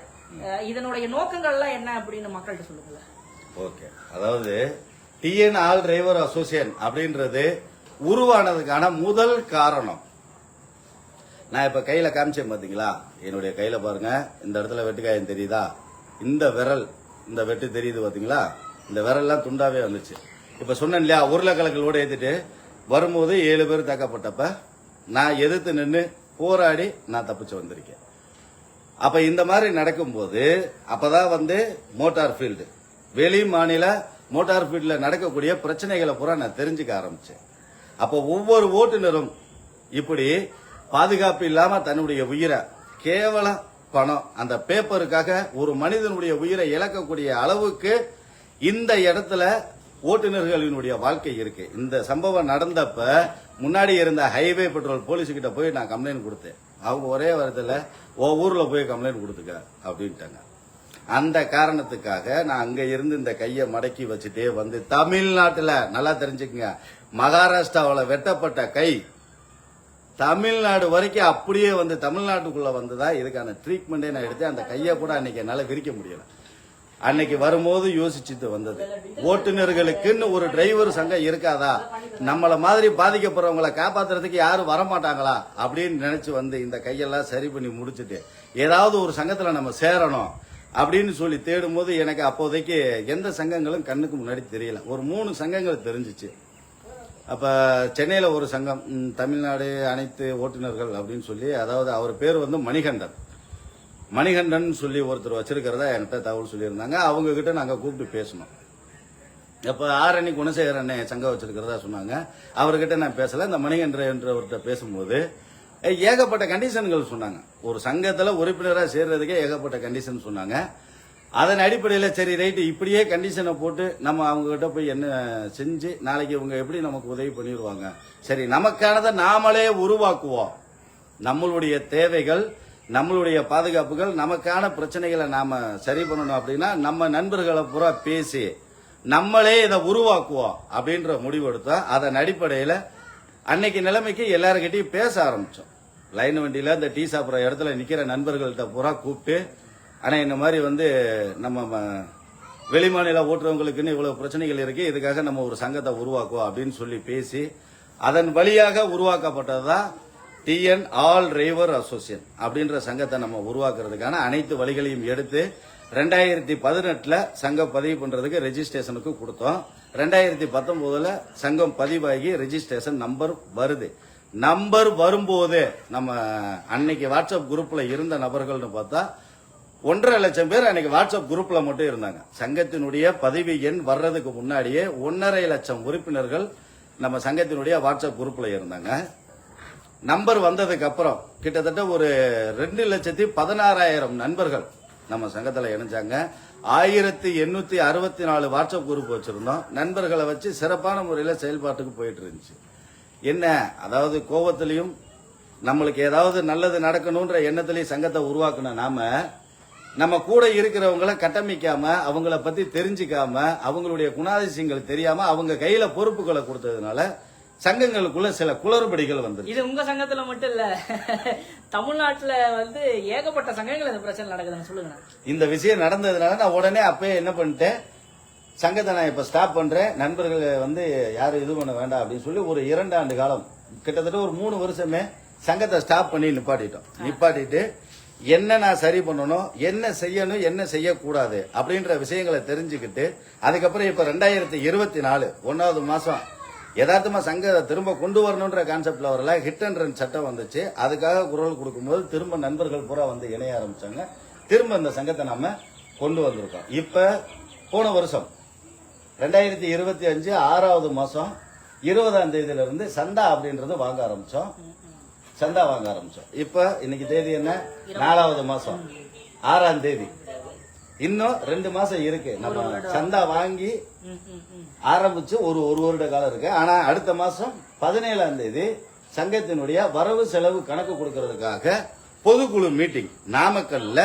இதனுடைய நோக்கங்கள்லாம் என்ன அப்படின்னு மக்கள்கிட்ட சொல்லுங்க. ஓகே, அதாவது TN ஆல் டிரைவர் அசோசியேஷன் அப்படின்றது உருவானதுக்கான முதல் காரணம் நான் இப்ப கையில காமிச்சேன் பாத்தீங்களா, என்னுடைய கையில பாருங்க, இந்த இடத்துல வெட்டுக்காயம் தெரியுதா, இந்த விரல், இந்த வெட்டு தெரியுது பாத்தீங்களா, இந்த விரல்லாம் துண்டாவே வந்துச்சு. இப்ப சொன்னேன் இல்லையா, உருளைக்கிழங்கோட ஏத்திட்டு வரும்போது 7 பேர் தாக்கப்பட்டப்ப நான் எதிர்த்து நின்று போராடி நான் தப்பிச்சு வந்திருக்கேன். அப்ப இந்த மாதிரி நடக்கும்போது அப்பதான் வந்து மோட்டார் ஃபீல்டு, வெளி மாநில மோட்டார் ஃபீல்ட்ல நடக்கக்கூடிய பிரச்சனைகளை பூரா நான் தெரிஞ்சுக்க ஆரம்பிச்சேன். அப்போ ஒவ்வொரு ஓட்டுநரும் இப்படி பாதுகாப்பு இல்லாம தன்னுடைய உயிரை, கேவலம் பணம், அந்த பேப்பருக்காக ஒரு மனிதனுடைய உயிரை இழக்கக்கூடிய அளவுக்கு இந்த இடத்துல ஓட்டுநர்களினுடைய வாழ்க்கை இருக்கு. இந்த சம்பவம் நடந்தப்ப முன்னாடி இருந்த ஹைவே பெட்ரோல் போலீஸ் கிட்ட போய் நான் கம்ப்ளைண்ட் கொடுத்தேன். அவங்க ஒரே வாரத்துல ஊர்ல போய் கம்ப்ளைண்ட் கொடுத்துக்க அப்படின்ட்டாங்க. அந்த காரணத்துக்காக நான் அங்க இருந்து இந்த கையை மடக்கி வச்சுட்டே வந்து தமிழ்நாட்டுல, நல்லா தெரிஞ்சுக்கங்க, மகாராஷ்டிராவில் வெட்டப்பட்ட கை தமிழ்நாடு வரைக்கும் அப்படியே வந்து தமிழ்நாட்டுக்குள்ள வந்துதான் இதுக்கான ட்ரீட்மெண்டே நான் எடுத்தேன். அந்த கையை கூட அன்னைக்கு என்னால விரிக்க முடியல. அன்னைக்கு வரும்போது யோசிச்சுட்டு வந்தது, ஓட்டுநர்களுக்குன்னு ஒரு டிரைவர் சங்கம் இருக்காதா, நம்மள மாதிரி பாதிக்கப்படுறவங்களை காப்பாத்துறதுக்கு யாரும் வரமாட்டாங்களா அப்படின்னு நினைச்சு வந்து இந்த கையெல்லாம் சரி பண்ணி முடிச்சுட்டு ஏதாவது ஒரு சங்கத்துல நம்ம சேரணும் அப்படின்னு சொல்லி தேடும் போது எனக்கு அப்போதைக்கு எந்த சங்கங்களும் கண்ணுக்கு முன்னாடி தெரியல. ஒரு 3 சங்கங்கள் தெரிஞ்சிச்சு. அப்ப சென்னையில ஒரு சங்கம், தமிழ்நாடு அனைத்து ஓட்டுநர்கள் அப்படின்னு சொல்லி, அதாவது அவர் பேர் வந்து மணிகண்டன். மணிகண்டன் சொல்லி ஒருத்தர் வச்சிருக்கிறதா என்கிட்ட தகவல் சொல்லியிருந்தாங்க. அவங்க கிட்ட நாங்க கூப்பிட்டு பேசணும். அப்ப ஆரணி குணசேகர் அண்ணன் சங்கம் வச்சிருக்கிறதா சொன்னாங்க. அவர்கிட்ட நான் பேசல. இந்த மணிகண்டன் என்றவர்கிட்ட பேசும்போது ஏகப்பட்ட கண்டிஷன்கள் சொன்னாங்க. ஒரு சங்கத்துல உறுப்பினராக சேர்றதுக்கே ஏகப்பட்ட கண்டிஷன் சொன்னாங்க. அதன் அடிப்படையில் சரி ரைட்டு இப்படியே கண்டிஷனை போட்டு நம்ம அவங்க கிட்ட போய் என்ன செஞ்சு நாளைக்கு இவங்க எப்படி நமக்கு உதவி பண்ணிடுவாங்க, சரி நமக்கானதை நாமளே உருவாக்குவோம். நம்மளுடைய தேவைகள், நம்மளுடைய பாதுகாப்புகள், நமக்கான பிரச்சனைகளை நாம சரி பண்ணணும் அப்படின்னா நம்ம நண்பர்களை பூரா பேசி நம்மளே இதை உருவாக்குவோம் அப்படின்ற முடிவு எடுத்தோம். அதன் அடிப்படையில் அன்னைக்கு நிலைமைக்கு எல்லாருக்கிட்டையும் பேச ஆரம்பிச்சோம். லைன் வண்டியில இந்த டீ சாப்பிட்ற இடத்துல நிக்கிற நண்பர்கள்ட்ட பூரா கூப்பிட்டு, ஆனா இந்த மாதிரி நம்ம வெளிமாநில ஓட்டுறவங்களுக்குன்னு இவ்வளவு பிரச்சனைகள் இருக்கு, இதுக்காக நம்ம ஒரு சங்கத்தை உருவாக்குவோம் அப்படின்னு சொல்லி பேசி அதன் வழியாக உருவாக்கப்பட்டதுதான் டிஎன் ஆல் டிரைவர் அசோசியேஷன் அப்படின்ற சங்கத்தை நம்ம உருவாக்குறதுக்கான அனைத்து வழிகளையும் எடுத்து 2018 சங்கம் பதிவு பண்றதுக்கு ரெஜிஸ்ட்ரேஷனுக்கு கொடுத்தோம். 2019 சங்கம் பதிவாகி ரெஜிஸ்ட்ரேஷன் நம்பர் வருது. நம்பர் வரும்போது நம்ம அன்னைக்கு வாட்ஸ்அப் குரூப்ல இருந்த நபர்கள்னு பார்த்தா 1.5 லட்சம் பேர் அன்னைக்கு வாட்ஸ்அப் குரூப்ல மட்டும் இருந்தாங்க. சங்கத்தினுடைய பதிவு எண் வர்றதுக்கு முன்னாடியே 1.5 லட்சம் உறுப்பினர்கள் நம்ம சங்கத்தினுடைய வாட்ஸ்அப் குரூப்ல இருந்தாங்க. நம்பர் வந்ததுக்கு அப்புறம் கிட்டத்தட்ட ஒரு 2,16,000 நண்பர்கள் நம்ம சங்கத்துல இணைஞ்சாங்க. 1864 வாட்ஸ்அப் குரூப் வச்சிருந்தோம். நண்பர்களை வச்சு சிறப்பான முறையில் செயல்பாட்டுக்கு போயிட்டு இருந்துச்சு. என்ன, அதாவது கோபத்திலையும் நம்மளுக்கு ஏதாவது நல்லது நடக்கணும்ன்ற எண்ணத்திலையும் சங்கத்தை உருவாக்கணும். நம்ம கூட இருக்கிறவங்களை கட்டமைக்காம, அவங்கள பத்தி தெரிஞ்சுக்காம, அவங்களுடைய குணாதிசயங்கள் தெரியாம அவங்க கையில பொறுப்புகளை கொடுத்ததுனால சங்கங்களுக்குள்ள சில குளறுபடிகள் வந்தது. இது உங்க சங்கத்துல மட்டும் இல்ல, தமிழ்நாட்டுல ஏகப்பட்ட சங்கங்கள் இந்த பிரச்சனை நடக்குதுன்னு சொல்லுங்க. இந்த விஷயம் நடந்ததுனால நான் உடனே அப்பயே என்ன பண்ணிட்டேன், சங்கத்தை நான் இப்ப ஸ்டாப் பண்றேன், நண்பர்கள் யாரும் இது பண்ண வேண்டாம் அப்படின்னு சொல்லி ஒரு 2 ஆண்டு காலம், கிட்டத்தட்ட ஒரு 3 வருஷமே சங்கத்தை ஸ்டாப் பண்ணி நிப்பாட்டிட்டு என்ன நான் சரி பண்ணணும், என்ன செய்யணும், என்ன செய்யக்கூடாது அப்படின்ற விஷயங்களை தெரிஞ்சுக்கிட்டு அதுக்கப்புறம் இப்ப 2024 1வது மாசம் யதார்த்தமா சங்கத்தை திரும்ப கொண்டு வரணும்ன்ற கான்செப்ட்ல வரல, ஹிட் அண்ட் ரன் சட்டம் வந்துச்சு. அதுக்காக குரல் கொடுக்கும்போது திரும்ப நண்பர்கள் பூரா இணைய ஆரம்பிச்சாங்க. திரும்ப இந்த சங்கத்தை நாம கொண்டு வந்திருக்கோம். இப்ப போன வருஷம் 2025 6வது மாசம் 20ஆம் தேதியில இருந்து சந்தா அப்படின்றது வாங்க ஆரம்பிச்சோம். இப்ப இன்னைக்கு தேதி என்ன, 4வது மாசம் 6ஆம் தேதி. இன்னும் 2 மாசம் இருக்கு. நம்ம சந்தா வாங்கி ஆரம்பிச்சு ஒரு வருட காலம் இருக்கு. ஆனா அடுத்த மாசம் 17ஆம் தேதி சங்கத்தினுடைய வரவு செலவு கணக்கு கொடுக்கறதுக்காக பொதுக்குழு மீட்டிங் நாமக்கல்ல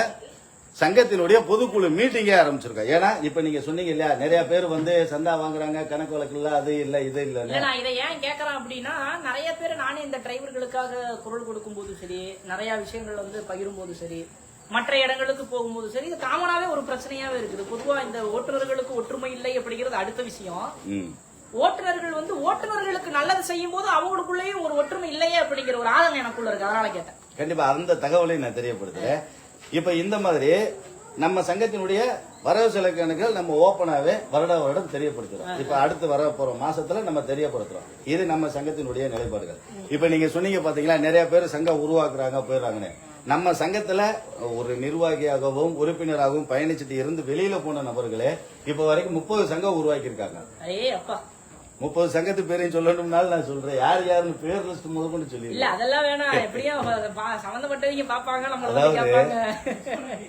சங்கத்தினுடைய பொதுக்குழு மீட்டிங்கே ஆரம்பிச்சிருக்கோம். ஏன்னா இப்ப நீங்க சொன்னீங்க இல்லையா, நிறைய பேர் சந்தா வாங்குறாங்க, கணக்கு வழக்கு இல்ல, அது இல்ல இது இல்ல. நான் இதை ஏன் கேட்கறேன் அப்படின்னா, நிறைய பேர் நானே இந்த டிரைவர்களுக்காக குரல் கொடுக்கும் போது சரி, நிறைய விஷயங்கள் பகிரும் போது சரி, மற்ற இடங்களுக்கு போகும்போது சரி, இது காமனாவே ஒரு பிரச்சனையாவே இருக்குது. பொதுவா இந்த ஓட்டுநர்களுக்கு ஒற்றுமை இல்லை அப்படிங்கிறது அடுத்த விஷயம். ஓட்டுநர்கள் ஓட்டுநர்களுக்கு நல்லது செய்யும் போது அவங்களுக்குள்ளேயும் ஒரு ஒற்றுமை இல்லையே அப்படிங்கிற ஒரு ஆதங்கம் எனக்குள்ள இருக்கு. அதனால கேட்டேன். கண்டிப்பா அந்த தகவலை நான் தெரியப்படுத்துறேன். இப்ப இந்த மாதிரி நம்ம சங்கத்தினுடைய வரவு செலவு கணக்குகள் நம்ம ஓப்பனாவே வருடம் தெரியப்படுத்துறோம். இப்ப அடுத்து வர போற மாசத்துல நம்ம தெரியப்படுத்துறோம். இது நம்ம சங்கத்தினுடைய நிலைப்பாடுகள். இப்ப நீங்க சொன்னீங்க பாத்தீங்களா, நிறைய பேர் சங்கம் உருவாக்குறாங்க போயிடுறாங்கன்னு. நம்ம சங்கத்துல ஒரு நிர்வாகியாகவும் உறுப்பினராகவும் பயணிச்சுட்டு இருந்து வெளியில போன நபர்களே இப்ப வரைக்கும் 30 சங்கம் உருவாக்கி இருக்காங்க. 30 சங்கத்து பேரையும் சொல்லணும்னால நான் சொல்றேன். யார் யாருன்னு பேர் லிஸ்ட் முதற்கொண்டு சொல்லி இல்ல, அதெல்லாம் வேணாம். எப்படியும் சம்பந்தப்பட்டவங்க பாப்பாங்க.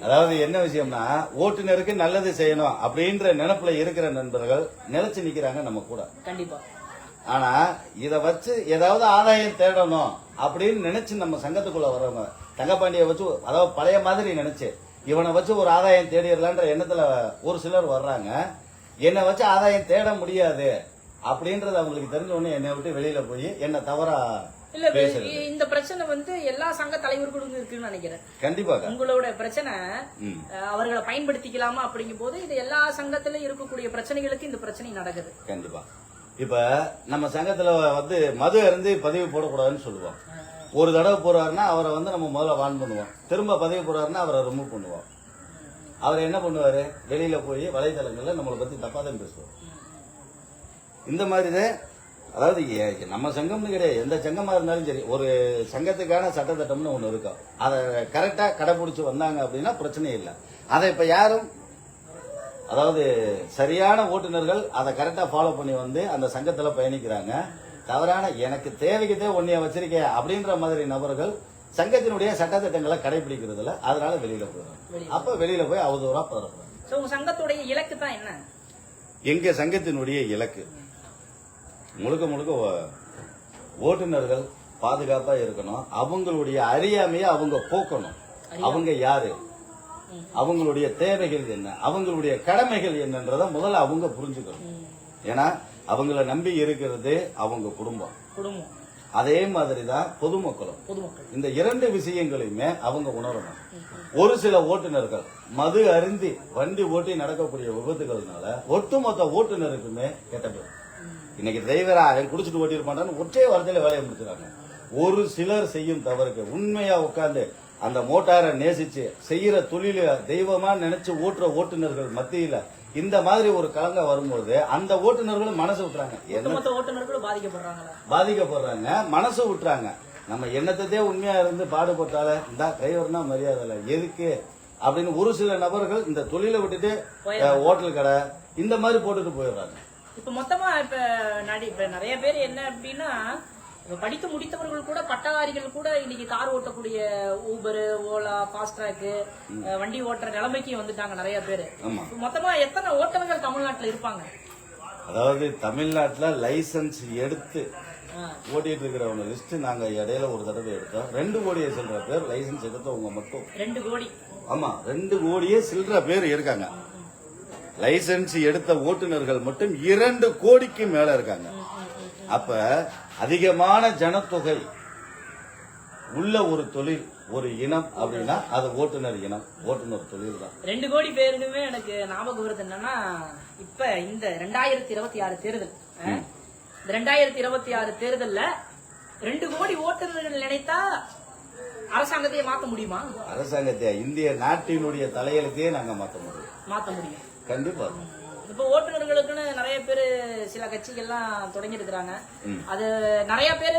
அதாவது என்ன விஷயம்னா, ஓட்டுநருக்கு நல்லது செய்யணும் அப்படின்ற நினைப்புல இருக்கிற நண்பர்கள் நிலைச்சு நிக்கிறாங்க நம்ம கூட. கண்டிப்பா. ஆனா இத வச்சு ஏதாவது ஆதாயம் தேடணும் அப்படின்னு நினைச்சு நம்ம சங்கத்துக்குள்ள வர்றவங்க தங்கப்பாண்டிய வச்சு, அதாவது பழைய மாதிரி நினைச்சு இவனை வச்சு ஒரு ஆதாயம் தேடிடலான்ற எண்ணத்துல ஒரு சிலர் வர்றாங்க. என்னை வச்சு ஆதாயம் தேட முடியாது அப்படின்றது அவங்களுக்கு தெரிஞ்ச உடனே என்னை விட்டு வெளியில போய் என்ன தவறா இல்ல. இந்த பிரச்சனை எல்லா சங்க தலைவர்களுக்கும் இருக்குன்னு நினைக்கிறேன். கண்டிப்பா உங்களோட பிரச்சனை அவர்களை பயன்படுத்திக்கலாமா அப்படிங்கும் போது இது எல்லா சங்கத்திலும் இருக்கக்கூடிய பிரச்சனைகளுக்கு இந்த பிரச்சனை நடக்குது. கண்டிப்பா. இப்ப நம்ம சங்கத்துல மது அருந்து பதிவு போடக்கூடாதுன்னு சொல்லுவோம். ஒரு தடவை போறாருன்னா அவரை நம்ம முதல்ல வான் பண்ணுவோம். திரும்ப பதிவு போறாருன்னா அவரை ரிமூவ் பண்ணுவோம். அவர் என்ன பண்ணுவாரு, வெளியில போய் வலைதளங்கள்ல நம்மளை பத்தி தப்பாதான் பேசுவோம். இந்த மாதிரிதான் அதாவது நம்ம சங்கம்னு கிடையாது, எந்த சங்கமா இருந்தாலும் சரி, ஒரு சங்கத்துக்கான சட்டத்திட்டம்னு ஒண்ணு இருக்கும். அதை கரெக்டா கடைபிடிச்சு வந்தாங்க அப்படின்னா பிரச்சனை இல்லை. அதை இப்ப யாரும், அதாவது சரியான ஓட்டுநர்கள் அதை கரெக்டா ஃபாலோ பண்ணி வந்து அந்த சங்கத்துல பயணிக்கிறாங்க. தவறான எனக்கு தேவைக்குதே ஒன்னைய வச்சிருக்கேன் அப்படின்ற மாதிரி நபர்கள் சங்கத்தினுடைய சட்டத்திட்டங்களை கடைபிடிக்கிறதுல அதனால வெளியில போயிடும். அப்ப வெளியில போய் அவதூறா பரப்புறாங்க. உங்க சங்கத்துடைய இலக்கு தான் என்ன? எங்க சங்கத்தினுடைய இலக்கு முழுக்க முழுக்க ஓட்டுநர்கள் பாதுகாப்பா இருக்கணும். அவங்களுடைய அறியாமையை அவங்க போக்கணும். அவங்க யாரு, அவங்களுடைய தேவைகள் என்ன, அவங்களுடைய கடமைகள் என்னன்றத முதல்ல அவங்க புரிஞ்சுக்கணும். ஏன்னா அவங்கள நம்பி இருக்கிறது அவங்க குடும்பம். அதே மாதிரிதான் பொதுமக்களும். இந்த இரண்டு விஷயங்களையுமே அவங்க உணரணும். ஒரு சில ஓட்டுநர்கள் மது அருந்தி வண்டி ஓட்டி நடக்கக்கூடிய விபத்துகள்னால ஒட்டுமொத்த ஓட்டுநருக்குமே கெட்ட பேர். இன்னைக்கு டிரைவரா குடிச்சிட்டு ஓட்டி இருப்பான்னு ஒற்றை வார்த்தையில வேலையை முடிச்சுறாங்க. ஒரு சிலர் செய்யும் தவறுக்கு உண்மையா உட்கார்ந்து அந்த மோட்டாரை நேசிச்சு செய்யற தொழில தெய்வமா நினைச்சு ஓட்டுற ஓட்டுநர்கள் மத்தியில இந்த மாதிரி ஒரு கலங்க வரும்போது அந்த ஓட்டுநர்களும் மனசு விட்டுறாங்க. ஓட்டுநர்களும் பாதிக்கப்படுறாங்க, மனசு விட்டுறாங்க. நம்ம எண்ணத்தே உண்மையா இருந்து பாடுபட்டால இந்த டிரைவர்னா மரியாதை இல்லை எதுக்கு அப்படின்னு ஒரு சில நபர்கள் இந்த தொழிலை விட்டுட்டு ஹோட்டல் கடை இந்த மாதிரி போட்டுட்டு போயிடுறாங்க. இப்ப மொத்தமா இப்ப நிறைய பேர் என்ன அப்படின்னா, படித்து முடித்தவர்கள் கூட பட்டதாரிகள் கூட இன்னைக்கு கார் ஓட்டக்கூடிய ஊபர், ஓலா, ஃபாஸ்ட்ராக் வண்டி ஓட்டுற நிலைமைக்கு வந்துட்டாங்க நிறைய பேரு. மொத்தமா எத்தனை ஓட்டுநர்கள் தமிழ்நாட்டுல இருப்பாங்க? அதாவது தமிழ்நாட்டுல லைசன்ஸ் எடுத்து ஓட்டிட்டு இருக்கிறவங்க லிஸ்ட் நாங்க இடையில ஒரு தடவை எடுத்தோம். 2 கோடியை சில்ற பேர் லைசன்ஸ் எடுத்தவங்க மட்டும் 2 கோடி. ஆமா 2 கோடியே சில்ற பேர் இருக்காங்க. லைசன்ஸ் எடுத்த ஓட்டுநர்கள் மட்டும் 2 கோடிக்கு மேல இருக்காங்க. அப்ப அதிகமான ஜனத்தொகை உள்ள ஒரு தொழில், ஒரு இனம் அப்படின்னா அது ஓட்டுநர் இனம், ஓட்டுநர் தொழில் தான். 2 கோடி பேருக்குமே எனக்கு ஞாபகம் வருது என்னன்னா, இப்ப இந்த 2026 தேர்தல், இந்த 2026 தேர்தல்ல 2 கோடி ஓட்டுநர்கள் நினைத்தா அரசாங்கத்தையே மாத்த முடியுமா? அரசாங்கத்தை இந்திய நாட்டினுடைய தலையெழுத்தையே நாங்க மாத்த முடியும். கண்டிப்பா. இப்ப ஓட்டுநர்களுக்குன்னு நிறைய பேரு சில கட்சிகள்லாம் தொடங்கி இருக்கிறாங்க. அது நிறைய பேரு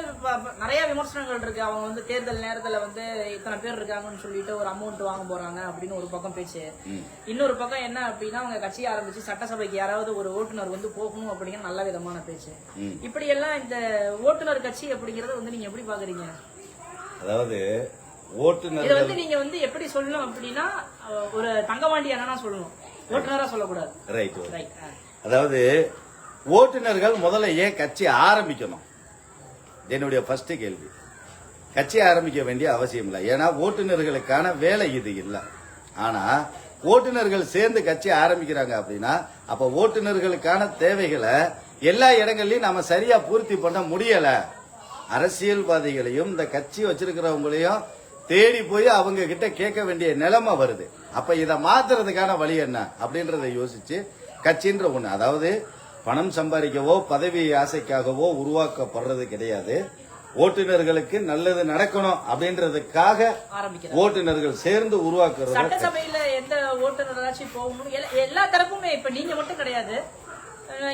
நிறைய விமர்சனங்கள் இருக்கு. அவங்க வந்து தேர்தல் நேரத்துல வந்து இத்தனை பேர் இருக்காங்கன்னு சொல்லிட்டு ஒரு அமௌண்ட் வாங்க போறாங்க அப்படின்னு ஒரு பக்கம் பேச்சு. இன்னொரு பக்கம் என்ன அப்படின்னா, அவங்க கட்சி ஆரம்பிச்சு சட்டசபைக்கு யாராவது ஒரு ஓட்டுநர் வந்து போகணும் அப்படிங்கிற நல்ல விதமான பேச்சு. இப்படி எல்லாம் இந்த ஓட்டுநர் கட்சி அப்படிங்கறத வந்து நீங்க எப்படி பாக்குறீங்க? அதாவது ஓட்டுநர் இதை வந்து நீங்க வந்து எப்படி சொல்லணும் அப்படின்னா, ஒரு தங்கவாண்டி அண்ணனா சொல்லணும், ஓட்டுநரா சொல்லக்கூடாது. ரைட். அதாவது ஓட்டுநர்கள் முதல்ல ஏன் கட்சி ஆரம்பிக்கணும் என்னுடைய ஃபர்ஸ்ட் கேள்வி. கட்சி ஆரம்பிக்க வேண்டிய அவசியம் இல்லை. ஏன்னா ஓட்டுநர்களுக்கான வேலை இது இல்லை. ஆனா ஓட்டுநர்கள் சேர்ந்து கட்சி ஆரம்பிக்கிறாங்க அப்படின்னா அப்ப ஓட்டுநர்களுக்கான தேவைகளை எல்லா இடங்கள்லயும் நாம சரியா பூர்த்தி பண்ண முடியல. அரசியல்வாதிகளையும் இந்த கட்சி வச்சிருக்கிறவங்களையும் தேடி போய் அவங்க கிட்ட கேட்க வேண்டிய நிலைமை வருது. அப்ப இதை மாத்துறதுக்கான வழி என்ன அப்படின்றத யோசிச்சு கட்சின்ற ஒண்ணு, அதாவது பணம் சம்பாதிக்கவோ பதவி ஆசைக்காகவோ உருவாக்கப்படுறது கிடையாது. ஓட்டுநர்களுக்கு நல்லது நடக்கணும் அப்படின்றதுக்காக ஓட்டுநர்கள் சேர்ந்து உருவாக்குறது. சட்டசபையில எந்த ஓட்டுநராச்சும் போகணும், எல்லா தரப்புமே. இப்ப நீங்க மட்டும் கிடையாது,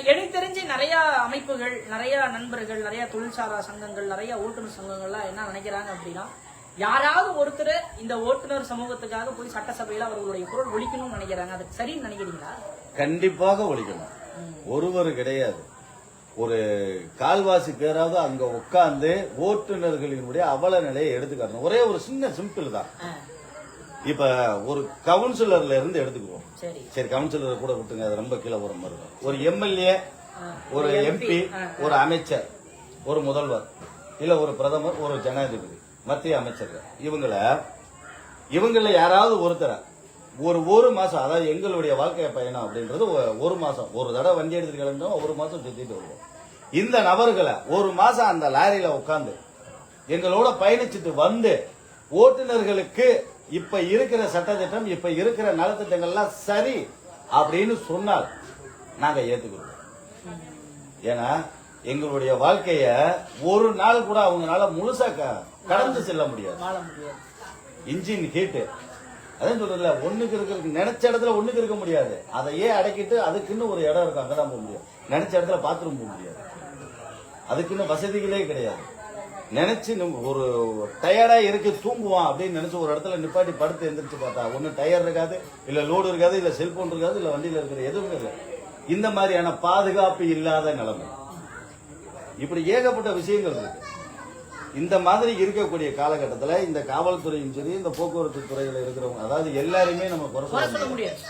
எனக்கு தெரிஞ்சு நிறைய அமைப்புகள், நிறைய நண்பர்கள், நிறைய தொழிற்சாரா சங்கங்கள், நிறைய ஓட்டுநர் சங்கங்கள்லாம் என்ன நினைக்கிறாங்க அப்படின்னா, யாராவது ஒருத்தர் இந்த ஓட்டுநர் சமூகத்துக்காக போய் சட்டசபையில அவர்களுடைய குரல் ஒலிக்கணும்னு நினைக்கிறாங்க. அதுக்கு சரின்னு நினைக்கிறீங்களா? கண்டிப்பாக ஒலிக்கணும். ஒருவர் கிடையாது, ஒரு கால்வாசி பேராவது அங்க உட்கார்ந்து ஓட்டுநர்களினுடைய அவல நிலையை எடுத்துக்காட்டணும். ஒரே ஒரு சின்ன சிம்பிள் தான். இப்ப ஒரு கவுன்சிலர்ல இருந்து எடுத்துக்குவோம். சரி, கவுன்சிலர் கூட விட்டுங்க, அது ரொம்ப கீழே ஒரு மாதிரி. ஒரு எம்எல்ஏ, ஒரு எம்பி, ஒரு அமைச்சர், ஒரு முதல்வர், இல்ல ஒரு பிரதமர், ஒரு ஜனாதிபதி, மத்திய அமைச்சர்கள், இவங்கள யாராவது ஒருத்தர ஒரு மாசம், அதாவது எங்களுடைய வாழ்க்கை பயணம் அப்படின்றது ஒரு மாசம், ஒரு தடவை வண்டி எடுத்துட்டு கிளம்பிட்டோம், ஒரு மாசம் சுத்திட்டு வருவோம். இந்த நபர்களை ஒரு மாசம் அந்த லாரியில உட்கார்ந்து எங்களோட பயணிச்சுட்டு வந்து ஓட்டுநர்களுக்கு இப்ப இருக்கிற சட்டத்திட்டம், இப்ப இருக்கிற நலத்திட்டங்கள்லாம் சரி அப்படின்னு சொன்னால் நாங்க ஏத்துக்கிறோம். ஏன்னா எங்களுடைய வாழ்க்கைய ஒரு நாள் கூட அவங்களால முழுசா கடந்து செல்ல முடியாது. இன்ஜின் ஹீட்டு, அதான் சொல்றதுல ஒண்ணுக்கு இருக்க நினைச்ச இடத்துல ஒண்ணுக்கு இருக்க முடியாது. அதையே அடக்கிட்டு அதுக்குன்னு ஒரு இடம் இருக்கும், அங்கதான் போக முடியும். நினைச்ச இடத்துல பாத்ரூம் போக முடியாது. அதுக்குன்னு வசதிகளே கிடையாது. நினைச்சு ஒரு டயர்டா இருக்கு தூங்குவான் அப்படின்னு நினைச்சு ஒரு இடத்துல நிப்பாட்டி படுத்து எந்திரிச்சு பார்த்தா ஒண்ணு டயர் இருக்காது, இல்ல லோடு இருக்காது, இல்ல செல்போன் இருக்காது, இல்ல வண்டியில இருக்கிற எதுவுமே இல்லை. இந்த மாதிரியான பாதுகாப்பு இல்லாத நிலைமை, இப்படி ஏகப்பட்ட விஷயங்கள் இருக்கு. இந்த மாதிரி இருக்கக்கூடிய காலகட்டத்தில் இந்த காவல்துறையும் சரி, இந்த போக்குவரத்து துறையில இருக்கிறவங்க, அதாவது எல்லாருமே நம்ம குறை சொல்ல முடியாது.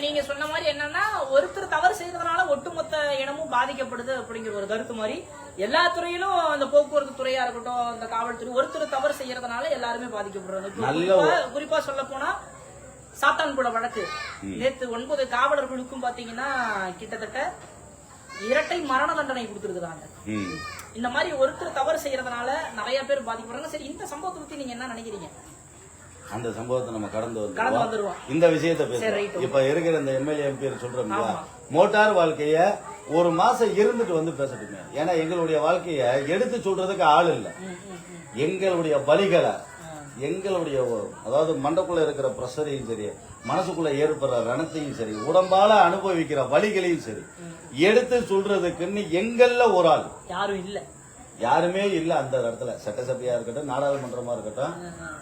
நீங்க சொன்ன மாதிரி என்னன்னா, ஒருத்தர் தவறு செய்ததுனால ஒட்டுமொத்த இனமும் பாதிக்கப்படுது அப்படிங்கிற ஒரு கருத்து மாதிரி எல்லா துறையிலும், அந்த போக்குவரத்து துறையா இருக்கட்டும், இந்த காவல்துறை, ஒருத்தர் தவறு செய்யறதுனால எல்லாருமே பாதிக்கப்படுறாங்க. குறிப்பா சொல்ல போனா சாத்தான்குள வழக்கு, நேத்து 9 காவலர்களுக்கும் பாத்தீங்கன்னா கிட்டத்தட்ட இரட்டை மரண தண்டனை கொடுத்திருக்காங்க. இந்த மாதிரி ஒருத்தர் தவறு செய்யறதுனால நிறைய பேர் பாதிக்கப்படுறாங்க. சரி, இந்த சம்பவத்தை பத்தி நீங்க என்ன நினைக்கிறீங்க? அந்த சம்பவத்தை நம்ம கடந்து வந்துருவோம். இந்த விஷயத்தை பேசுறோம். இப்ப இருக்கிற இந்த எம்எல்ஏ எம்பி சொல்றோம், மோட்டார் வாழ்க்கைய ஒரு மாசம் இருந்துட்டு வந்து பேசட்டுமே. ஏன்னா எங்களுடைய வாழ்க்கைய எடுத்து சொல்றதுக்கு ஆள் இல்ல. எங்களுடைய வலிகளை, எங்களுடைய அதாவது மண்டக்குள்ள இருக்கிற பிரஷரையும் சரி, மனசுக்குள்ள ஏற்படுற ரணத்தையும் சரி, உடம்பால அனுபவிக்கிற வலிகளையும் சரி எடுத்து சொல்றதுக்குன்னு எங்கள்ல ஒரு ஆள் யாருமே இல்ல. அந்த இடத்துல சட்டசபையா இருக்கட்டும், நாடாளுமன்றமா இருக்கட்டும்,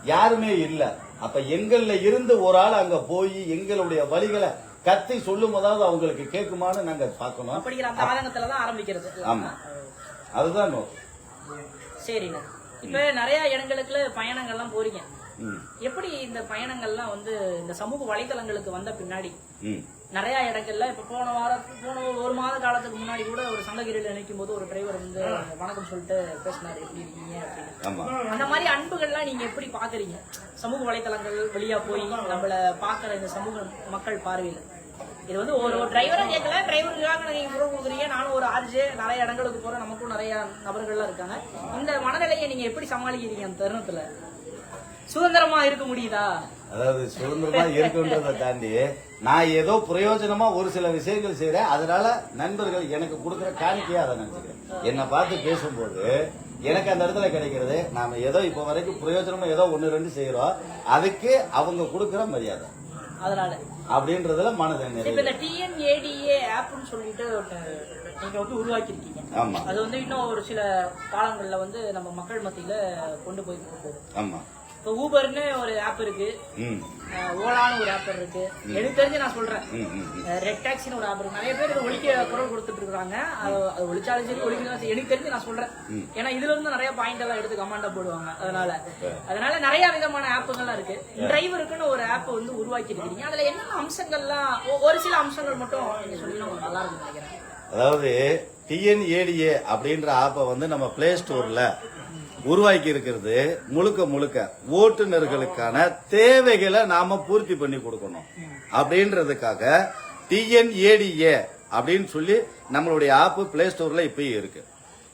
யாருமே இல்ல. அப்ப எங்கள்ல இருந்து ஒரு ஆள் அங்க போய் எங்களுடைய வலிகளை கத்தி சொல்லும் போதாவது அவங்களுக்கு கேட்குமான்னு நாங்க பாக்கணும். ஆமா, அதுதான். சரிண்ணா, இப்ப நிறைய இடங்களுக்கு பயணங்கள்லாம் போறீங்க. எப்படி இந்த பயணங்கள்லாம் வந்து இந்த சமூக வலைதளங்களுக்கு வந்த பின்னாடி நிறைய இடங்கள்ல, இப்ப போன ஒரு மாத காலத்துக்கு முன்னாடி கூட ஒரு சங்ககிரியில நினைக்கும் போது ஒரு டிரைவர் வந்து வணக்கம் சொல்லிட்டு பேசினாரு, எப்படி இருக்கீங்க அப்படின்னு. அந்த மாதிரி அன்புகள்லாம் நீங்க எப்படி பாக்குறீங்க? சமூக வலைதளங்கள் வழியா போய் நம்மள பாக்குற இந்த சமூக மக்கள் பார்வையில இது வந்து ஒரு டிரைவரா கேட்கல, டிரைவருக்காக நீங்க குரல் கொடுக்குறீங்க. நானும் ஒரு ஆர்ஜே, நிறைய இடங்களுக்கு போறேன், நமக்கும் நிறைய நபர்கள்லாம் இருக்காங்க. இந்த மனநிலையை நீங்க எப்படி சமாளிக்கிறீங்க? அந்த தருணத்துல சுதந்திரமா இருக்க முடியுதா? அதாவது சுதந்திரமா இருக்குன்றதை தாண்டி நான் ஏதோ பிரயோஜனமா ஒரு சில விஷயங்கள் செய்யறேன், அதனால நண்பர்கள் எனக்கு கொடுக்குற காணிக்கையா அதை நினைச்சுக்கிறேன். என்னை பார்த்து பேசும்போது எனக்கு அந்த இடத்துல கிடைக்கிறது, நாம ஏதோ இப்ப வரைக்கும் பிரயோஜனமா ஏதோ 1-2 செய்யறோம், அதுக்கு அவங்க கொடுக்குற மரியாதை, அதனால அப்படின்றதுல மனதில் இந்த TNADA ஆப்னு சொல்லிட்டு நீங்க வந்து உருவாக்கி இருக்கீங்க. அது வந்து இன்னும் ஒரு சில காலங்கள்ல வந்து நம்ம மக்கள் மத்தியில கொண்டு போய் போகுது. ஆமா, இப்ப ஊபர்னு ஒரு ஆப் இருக்கு, ஓலான்னு ஒரு ஆப் இருக்கு. எனக்கு தெரிஞ்சு நான் சொல்றேன், ரெட் டாக்ஸின்னு ஒரு ஆப் இருக்கு. நிறைய பேர் இதை ஒழிக்க குரல் கொடுத்துட்டு இருக்காங்க. அது ஒழிச்சாலும் சரி, ஒழிக்கலாம். எனக்கு தெரிஞ்சு நான் சொல்றேன், ஏன்னா இதுல இருந்து நிறைய பாயிண்ட் எல்லாம் எடுத்து கமாண்டா போடுவாங்க. அதனால நிறைய விதமான ஆப்புகள்லாம் இருக்கு. டிரைவருக்குன்னு ஒரு ஆப் வந்து உருவாக்கி இருக்கீங்க. அதுல என்ன அம்சங்கள்லாம், ஒரு சில அம்சங்கள் மட்டும் நீங்க சொல்லி நல்லா இருக்குன்னு நினைக்கிறேன். அதாவது TNADA அப்படின்ற ஆப்பை வந்து நம்ம பிளே ஸ்டோர்ல உருவாக்கி இருக்கிறது முழுக்க ஓட்டுநர்களுக்கான தேவைகளை நாம பூர்த்தி பண்ணி கொடுக்கணும் அப்படின்றதுக்காக TNADA அப்படின்னு சொல்லி நம்மளுடைய ஆப் பிளே ஸ்டோர்ல இப்பயும் இருக்கு.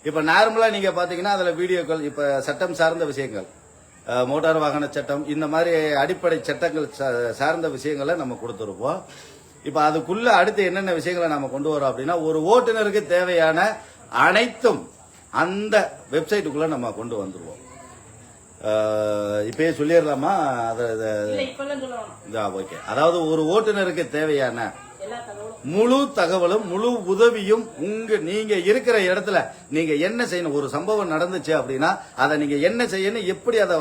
இப்ப நார்மலா நீங்க பாத்தீங்கன்னா அதுல வீடியோக்கள், இப்ப சட்டம் சார்ந்த விஷயங்கள், மோட்டார் வாகன சட்டம், இந்த மாதிரி அடிப்படை சட்டங்கள் சார்ந்த விஷயங்களை நம்ம கொடுத்துருப்போம். இப்ப அதுக்குள்ள அடுத்து என்னென்ன விஷயங்களை நம்ம கொண்டு வரோம் அப்படின்னா, ஒரு ஓட்டுநருக்கு தேவையான அனைத்தும் அந்த வெப்சைட்டுக்குள்ள நம்ம கொண்டு வந்துருவோம். இப்பயே சொல்லிடலாமா? ஓகே. அதாவது ஒரு ஓட்டுநருக்கு தேவையான முழு தகவலும் முழு உதவியும் நீங்க இருக்கிற இடத்துல நீங்க என்ன செய்யணும், ஒரு சம்பவம் நடந்துச்சு அப்படின்னா அதை நீங்க என்ன செய்யணும், எப்படி அதை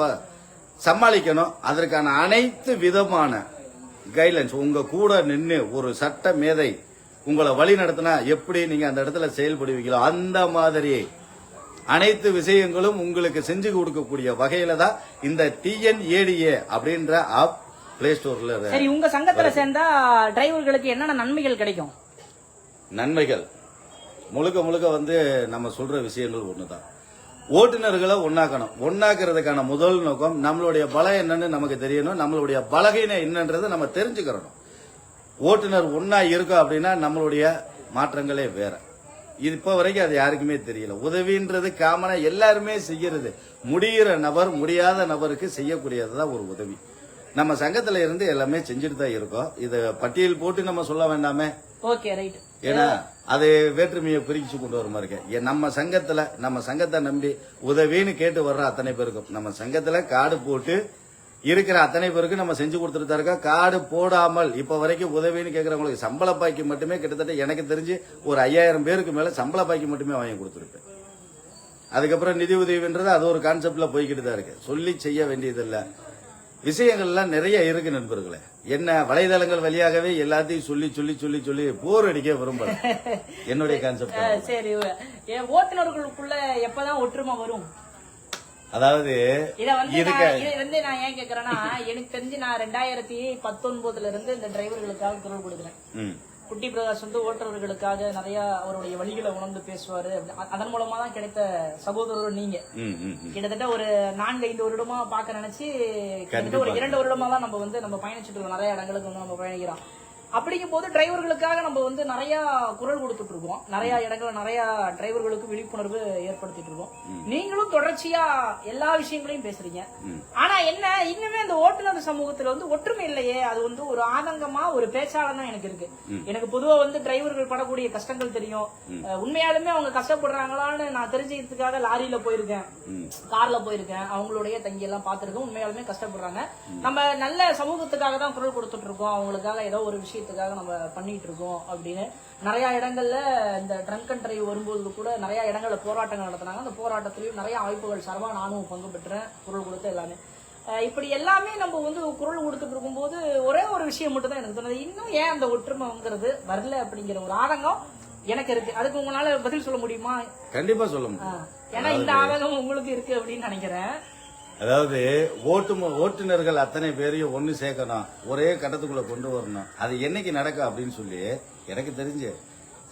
சமாளிக்கணும், அதற்கான அனைத்து விதமான கைட்லைன்ஸ் உங்க கூட நின்று ஒரு சட்ட மேதை உங்களை வழி நடத்தினா எப்படி நீங்க அந்த இடத்துல செயல்படுவீங்களோ அந்த மாதிரி அனைத்து விஷயங்களும் உங்களுக்கு செஞ்சு கொடுக்கக்கூடிய வகையில தான் இந்த TNADA அப்படின்ற ஆப் பிளே ஸ்டோர்ல. சரி, உங்க சங்கத்துல சேர்ந்தா டிரைவர்களுக்கு என்னென்ன நன்மைகள் கிடைக்கும்? நன்மைகள் முழுக்க வந்து நம்ம சொல்ற விஷயங்கள் ஒண்ணுதான். ஓட்டுநர்களை ஒன்னாக்குறதுக்கான முதல் நோக்கம் நம்மளுடைய பலம் என்னன்னு நமக்கு தெரியணும், நம்மளுடைய பலகீனம் என்னன்றதை நம்ம தெரிஞ்சுக்கிறோம். ஓட்டுநர் ஒன்னா இருக்கோம் அப்படின்னா நம்மளுடைய மாற்றங்களே வேற. இப்ப வரைக்கும் அது யாருக்குமே தெரியல. உதவின்றது காமனா எல்லாருமே செய்யறது, முடிகிற நபர் முடியாத நபருக்கு செய்யக்கூடியதுதான் ஒரு உதவி. நம்ம சங்கத்துல இருந்து எல்லாமே செஞ்சுட்டு தான் இருக்கோம். இத பட்டியல் போட்டு நம்ம சொல்ல வேண்டாமே. Okay, right. ஏன்னா அது வேற்றுமையை பிரிச்சு கொண்டு வர மாதிரி இருக்கு. நம்ம சங்கத்தை நம்பி உதவின்னு கேட்டு வர்ற அத்தனை பேருக்கும் நம்ம சங்கத்துல கார்டு போட்டு இருக்கிற அத்தனை பேருக்கு நம்ம செஞ்சு கொடுத்துட்டு தான் இருக்கோம். கார்டு போடாமல் இப்ப வரைக்கும் உதவின்னு கேட்கறவங்களுக்கு சம்பள பாக்கி மட்டுமே கிட்டத்தட்ட எனக்கு தெரிஞ்சு ஒரு 5000 பேருக்கு மேல சம்பள பாக்கி மட்டுமே வாங்கி கொடுத்துருப்பேன். அதுக்கப்புறம் நிதி உதவின்றது அது ஒரு கான்செப்ட்ல போய்கிட்டு தான் இருக்கு. சொல்லி செய்ய வேண்டியதில்லை. விஷயங்கள்லாம் நிறைய இருக்கு நண்பர்களே. என்ன வலைதளங்கள் வழியாகவே எல்லாத்தையும் சொல்லி சொல்லி சொல்லி சொல்லி போர் அடிக்க விரும்பல. என்னுடைய கான்செப்ட். சரி, ஓட்டுநர்களுக்குள்ள எப்பதான் ஒற்றுமை வரும்? அதாவது இதை வந்து நான் ஏன் கேக்குறேன்னா, எனக்கு தெரிஞ்சு நான் 2019 இருந்து இந்த டிரைவர்களுக்காக குரல் கொடுக்குறேன். குட்டி பிரகாஷ் வந்து ஓட்டுநர்களுக்காக நிறைய அவருடைய வழிகளை உணர்ந்து பேசுவாரு. அதன் மூலமா தான் கிடைத்த சகோதரர் நீங்க. கிட்டத்தட்ட ஒரு 4-5 வருடமா பாக்க நினைச்சு கிட்டத்தட்ட ஒரு 2 வருடமா தான் நம்ம பயணிச்சுட்டு இருக்கோம். நிறைய இடங்களுக்கு வந்து நம்ம பயணிக்கிறோம். அப்படிங்கும் போது டிரைவர்களுக்காக நம்ம வந்து நிறைய குரல் கொடுத்துட்டு இருக்கோம். நிறைய இடங்கள்ல நிறைய டிரைவர்களுக்கு விழிப்புணர்வு ஏற்படுத்திட்டு இருக்கோம். நீங்களும் தொடர்ச்சியா எல்லா விஷயங்களையும் பேசுறீங்க. ஆனா என்ன, இன்னுமே இந்த ஓட்டுநர் சமூகத்துல வந்து ஒற்றுமை இல்லையே. அது வந்து ஒரு ஆதங்கமா ஒரு பேச்சாளர் தான் எனக்கு இருக்கு. எனக்கு பொதுவா வந்து டிரைவர்கள் படக்கூடிய கஷ்டங்கள் தெரியும். உண்மையாலுமே அவங்க கஷ்டப்படுறாங்களான்னு நான் தெரிஞ்சுக்கிறதுக்காக லாரியில போயிருக்கேன், கார்ல போயிருக்கேன், அவங்களுடைய தங்கி எல்லாம் பாத்துருக்கோம். உண்மையாலுமே கஷ்டப்படுறாங்க. நம்ம நல்ல சமூகத்துக்காக தான் குரல் கொடுத்துட்டு இருக்கோம். அவங்களுக்காக ஏதோ ஒரு விஷயத்துக்காக நம்ம பண்ணிட்டு இருக்கோம் அப்படின்னு நிறைய இடங்கள்ல இந்த ட்ரங்க் அண்ட் டிரைவ் வரும்போது கூட நிறைய இடங்கள்ல போராட்டங்கள் நடத்தினாங்க. அந்த போராட்டத்திலயும் நிறைய வாய்ப்புகள் சார்பா நானும் பங்கு பெற்றேன், குரல் கொடுத்த எல்லாமே. இப்படி எல்லாமே நம்ம வந்து குரல் கொடுத்துட்டு இருக்கும்போது ஒரே ஒரு விஷயம் மட்டும் தான் எனக்கு தோணுது, இன்னும் ஏன் அந்த ஒற்றுமைங்கிறது வரல அப்படிங்கிற ஒரு ஆதங்கம் எனக்கு இருக்கு. அதுக்கு உங்களால பதில் சொல்ல முடியுமா? கண்டிப்பா சொல்ல முடியும். ஏன்னா இந்த ஆதங்கம் உங்களுக்கு இருக்கு அப்படின்னு நினைக்கிறேன். அதாவது ஓட்டுநர்கள் அத்தனை பேரையும் ஒண்ணு சேர்க்கணும், ஒரே கட்டத்துக்குள்ள கொண்டு வரணும். அது என்னைக்கு நடக்கும் அப்படின்னு சொல்லி எனக்கு தெரிஞ்சு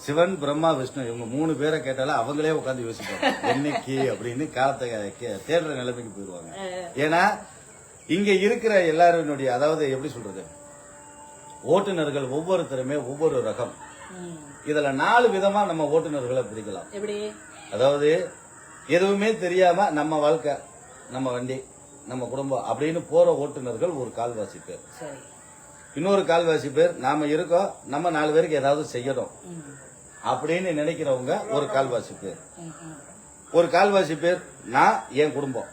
சிவன், பிரம்மா, விஷ்ணு இவங்க 3 பேரை கேட்டாலும் அவங்களே உட்காந்து யோசிப்பாங்க என்னைக்கு அப்படின்னு. காலத்தை தேடுற நிலைமைக்கு போயிடுவாங்க. ஏன்னா இங்க இருக்கிற எல்லாருடைய, அதாவது எப்படி சொல்றது, ஓட்டுநர்கள் ஒவ்வொருத்தருமே ஒவ்வொரு ரகம். இதுல 4 விதமா நம்ம ஓட்டுநர்களை பிரிக்கலாம். அதாவது எதுவுமே தெரியாம நம்ம வாழ்க்கை, நம்ம வண்டி, நம்ம குடும்பம் அப்படின்னு போற ஓட்டுநர்கள் ஒரு கால்வாசி பேர். இன்னொரு கால்வாசி பேர் நாம இருக்கோம், நம்ம 4 பேருக்கு ஏதாவது செய்யணும் அப்படின்னு நினைக்கிறவங்க ஒரு கால்வாசி பேர். ஒரு கால்வாசி பேர் நான் என் குடும்பம்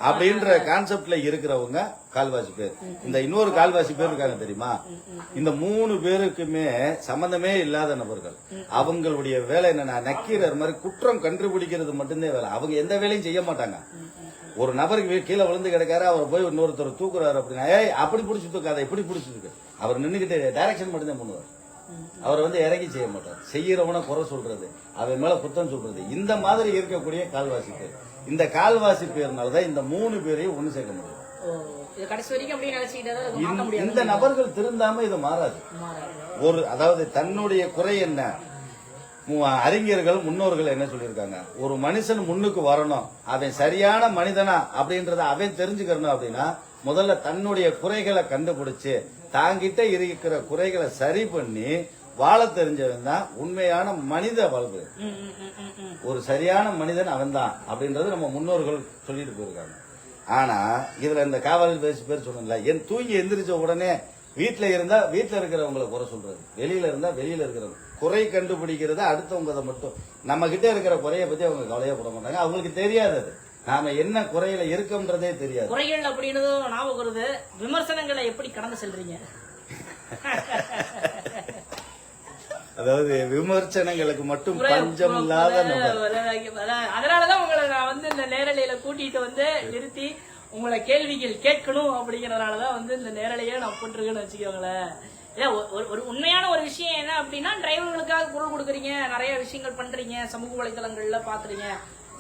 அப்படின்ற கான்செப்ட்ல இருக்கிறவங்க கால்வாசி பேர். இந்த இன்னொரு கால்வாசி பேர் இருக்காங்க தெரியுமா? இந்த 3 பேருக்குமே சம்பந்தமே இல்லாத நபர்கள். அவங்களுடைய வேலை என்னன்னா, நக்கீரர் மாதிரி குற்றம் கண்டுபிடிக்கிறது மட்டும்தான் வேலை. அவங்க எந்த வேலையும் செய்ய மாட்டாங்க. ஒரு நபருக்கு கீழே விழுந்து கிடக்காரு, அவர் போய் இன்னொருத்தர் தூக்குறாரு அப்படின்னா, அப்படி பிடிச்சி தூக்காத, இப்படி பிடிச்சி தூக்கு. அவர் நின்னுகிட்டு டைரக்ஷன் மட்டும்தான் பண்ணுவார். அவர் வந்து இறங்கி செய்ய மாட்டார். செய்யறவன குறை சொல்றது, அவன் மேல குத்தம் சொல்றது, இந்த மாதிரி இருக்கக்கூடிய கால்வாசி பேர். இந்த கால்வாசி பேர்னாலதான் இந்த 3 பேரையும் ஒண்ணு சேர்க்க முடியும். இந்த நபர்கள் திருந்தாம இது மாறாது. அதாவது தன்னுடைய குறை என்ன, அறிஞர்கள் முன்னோர்கள் என்ன சொல்லியிருக்காங்க, ஒரு மனுஷன் முன்னுக்கு வரணும், அவன் சரியான மனிதனா அப்படின்றத அவன் தெரிஞ்சுக்கணும் அப்படின்னா முதல்ல தன்னுடைய குறைகளை கண்டுபிடிச்சு தாங்கிட்ட இருக்கிற குறைகளை சரி பண்ணி வாழ தெரிஞ்சவன் தான் உண்மையான மனித வாழ்வு. ஒரு சரியான மனிதன் அவன் தான் அப்படின்றது நம்ம முன்னோர்கள் சொல்லிட்டு போயிருக்காங்க. ஆனா இதுல இந்த காவல் பேர் சொன்னல, என் தூங்கி எந்திரிச்ச உடனே வீட்டுல இருந்தா வீட்டுல இருக்கிறவங்களை குறை சொல்றது, வெளியில இருந்தா வெளியில இருக்கிறவங்க குறை கண்டுபிடிக்கிறது அடுத்தவங்க மட்டும். நம்ம கிட்ட இருக்கிற குறைய பத்தி அவங்க கவலையப்பட மாட்டாங்க. அவங்களுக்கு தெரியாது நாம என்ன குறையில இருக்கோம்ன்றதே தெரியாது. குறைகள் அப்படின்னு ஞாபகம் வருது. விமர்சனங்களை எப்படி கடந்து செல்றீங்க? அதாவது விமர்சனங்களுக்கு மட்டும் பஞ்சம் இல்லாத அதனாலதான் உங்களை நான் வந்து இந்த நேரலையில கூட்டிட்டு வந்து நிறுத்தி உங்களை கேள்விகள் கேட்கணும் அப்படிங்கறதுனாலதான் வந்து இந்த நேரலையே நான் போட்டிருக்கேன்னு வச்சுக்கோங்களேன். ஒரு உண்மையான ஒரு விஷயம் என்ன அப்படின்னா, டிரைவர்களுக்காக குரல் கொடுக்குறீங்க, நிறைய விஷயங்கள் பண்றீங்க, சமூக வலைதளங்கள்ல பாக்குறீங்க.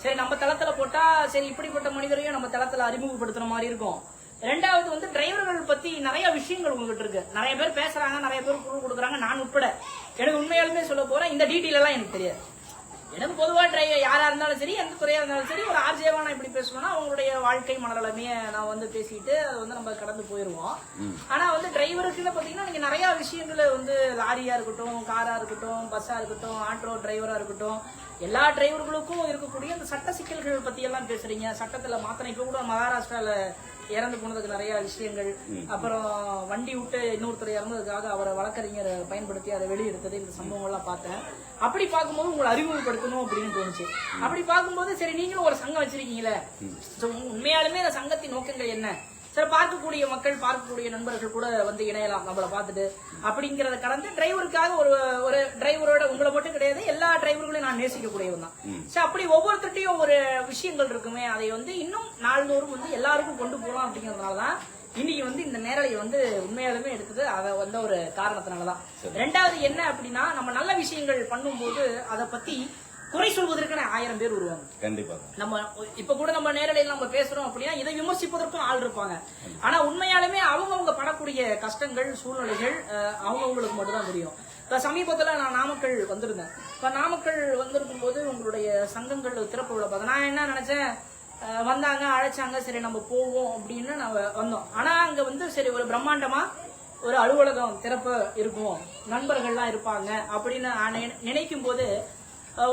சரி, நம்ம தளத்துல போட்டா சரி இப்படிப்பட்ட மனிதரையும் நம்ம தளத்துல அறிமுகப்படுத்துற மாதிரி இருக்கும். ரெண்டாவது வந்து டிரைவர்கள் பத்தி நிறைய விஷயங்கள் உங்ககிட்ட இருக்கு. நிறைய பேர் பேசுறாங்க, நிறைய பேர் குரல் கொடுக்குறாங்க, நான் உட்பட. எனக்கு உண்மையாலுமே சொல்ல போறேன், இந்த டீட்டெயில் எல்லாம் எனக்கு தெரியாது. எனக்கு பொதுவா டிரைவர் யாரா இருந்தாலும் சரி, எந்த துறையா இருந்தாலும் சரி, ஒரு ஆர்ஜேவா நான் இப்படி பேசணும்னா அவங்களுடைய வாழ்க்கை மனநிலைமையை நான் வந்து பேசிட்டு அதை வந்து நம்ம கடந்து போயிருவோம். ஆனா வந்து டிரைவருக்குன்னு பாத்தீங்கன்னா நீங்க நிறைய விஷயங்களை வந்து லாரியா இருக்கட்டும், காரா இருக்கட்டும், பஸ்ஸா இருக்கட்டும், ஆட்டோ டிரைவரா இருக்கட்டும், எல்லா டிரைவர்களுக்கும் இருக்கக்கூடிய அந்த சட்ட சிக்கல்கள் பத்தி எல்லாம் பேசுறீங்க. சட்டத்துல மாத்திரம் இப்ப கூட மகாராஷ்டிரால இறந்து போனதுக்கு நிறைய விஷயங்கள், அப்புறம் வண்டி விட்டு இன்னொருத்தர் இறந்ததுக்காக அவரை வழக்கறிஞர் பயன்படுத்தி அதை வெளியெடுத்தது, இந்த சம்பவங்கள்லாம் பார்த்தேன். அப்படி பார்க்கும்போது உங்களை அறிமுகப்படுத்தணும் அப்படின்னு தோணுச்சு. அப்படி பார்க்கும்போது சரி, நீங்களும் ஒரு சங்கம் வச்சிருக்கீங்களே, உண்மையாலுமே அந்த சங்கத்தின் நோக்கங்கள் என்ன? சில பார்க்கக்கூடிய மக்கள், பார்க்கக்கூடிய நண்பர்கள் கூட வந்து இணையலாம் நம்மளை பார்த்துட்டு. அப்படிங்கறத கடந்து டிரைவருக்காக ஒரு டிரைவரோட உங்களை மட்டும் கிடையாது, எல்லா டிரைவர்களையும் நான் நேசிக்கக்கூடியவன் தான். சோ அப்படி ஒவ்வொருத்தட்டையும் ஒரு விஷயங்கள் இருக்குமே, அதை வந்து இன்னும் நாள்தோறும் வந்து எல்லாருக்கும் கொண்டு போகலாம் அப்படிங்கறதுனாலதான் இன்னைக்கு வந்து இந்த நேரலை வந்து உண்மையாலுமே எடுத்தது அதை வந்து ஒரு காரணத்தினாலதான். ரெண்டாவது என்ன அப்படின்னா, நம்ம நல்ல விஷயங்கள் பண்ணும்போது அதை பத்தி குறை சொல்வதற்கான 1000 பேர் வருவாங்க. கண்டிப்பா. நம்ம இப்ப கூட நம்ம நேரடியில் நம்ம பேசுறோம் அப்படின்னா இதை விமர்சிப்பதற்கும் ஆள் இருப்பாங்க. ஆனா உண்மையாலுமே அவங்கவுங்க படக்கூடிய கஷ்டங்கள், சூழ்நிலைகள் அவங்கவுங்களுக்கு மட்டும் தான் தெரியும். இப்ப சமீபத்துல நான் நாமக்கல் வந்திருந்தேன். இப்ப நாமக்கல் வந்திருக்கும் போது உங்களுடைய சங்கங்கள் திறப்பு விழா பார்த்தேன். நான் என்ன நினைச்சேன், வந்தாங்க, அழைச்சாங்க, சரி நம்ம போவோம் அப்படின்னு நம்ம வந்தோம். ஆனா அங்க வந்து சரி ஒரு பிரம்மாண்டமா ஒரு அலுவலகம் திறப்பு இருக்கும், நண்பர்கள்லாம் இருப்பாங்க அப்படின்னு நான் நினைக்கும் போது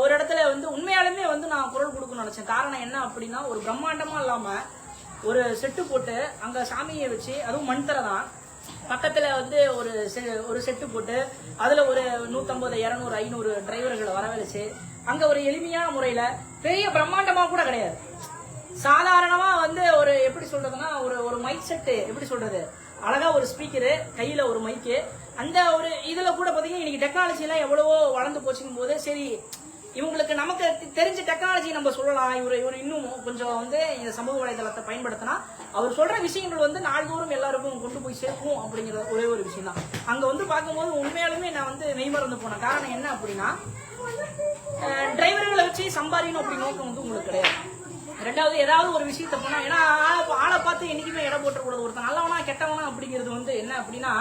ஒரு இடத்துல வந்து உண்மையாலுமே வந்து நான் குரல் கொடுக்கணும்னு நினைச்சேன். காரணம் என்ன அப்படின்னா, ஒரு பிரம்மாண்டமா இல்லாம ஒரு செட்டு போட்டு அங்க சாமியை வச்சு, அதுவும் மண் தரை தான், பக்கத்துல வந்து ஒரு செட்டு போட்டு அதுல ஒரு 150, 200, 500 டிரைவர்களை வரவழைச்சு அங்க ஒரு எளிமையான முறையில, பெரிய பிரம்மாண்டமா கூட கிடையாது, சாதாரணமா வந்து ஒரு எப்படி சொல்றதுன்னா ஒரு மைக் செட்டு, எப்படி சொல்றது, அழகா ஒரு ஸ்பீக்கரு, கையில ஒரு மைக்கு, அந்த ஒரு இதுல கூட பாத்தீங்கன்னா இன்னைக்கு டெக்னாலஜி எல்லாம் எவ்வளவோ வளர்ந்து போச்சுக்கும் போது சரி இவங்களுக்கு நமக்கு தெரிஞ்ச டெக்னாலஜி நம்ம சொல்லலாம், இவர் இன்னும் கொஞ்சம் வந்து இந்த சமூக வலைதளத்தை பயன்படுத்தினா அவர் சொல்ற விஷயங்கள் வந்து நாள்தோறும் எல்லாருக்கும் கொண்டு போய் சேர்க்கும் அப்படிங்கிற ஒரே ஒரு விஷயம் தான். அங்க வந்து பார்க்கும்போது உண்மையாலுமே நான் வந்து மெய்மறந்து போனேன். காரணம் என்ன அப்படின்னா, டிரைவர்களை வச்சு சம்பாதிக்கணும் அப்படி நோக்கம் வந்து உங்களுக்கு கிடையாது. ரெண்டாவது ஏதாவது ஒரு விஷயத்த போனா, ஏன்னா ஆளை பார்த்து என்னைக்குமே இடம் போட்டக்கூடாது. ஒருத்தன் நல்லவனா கெட்டவனா அப்படிங்கிறது வந்து என்ன அப்படின்னா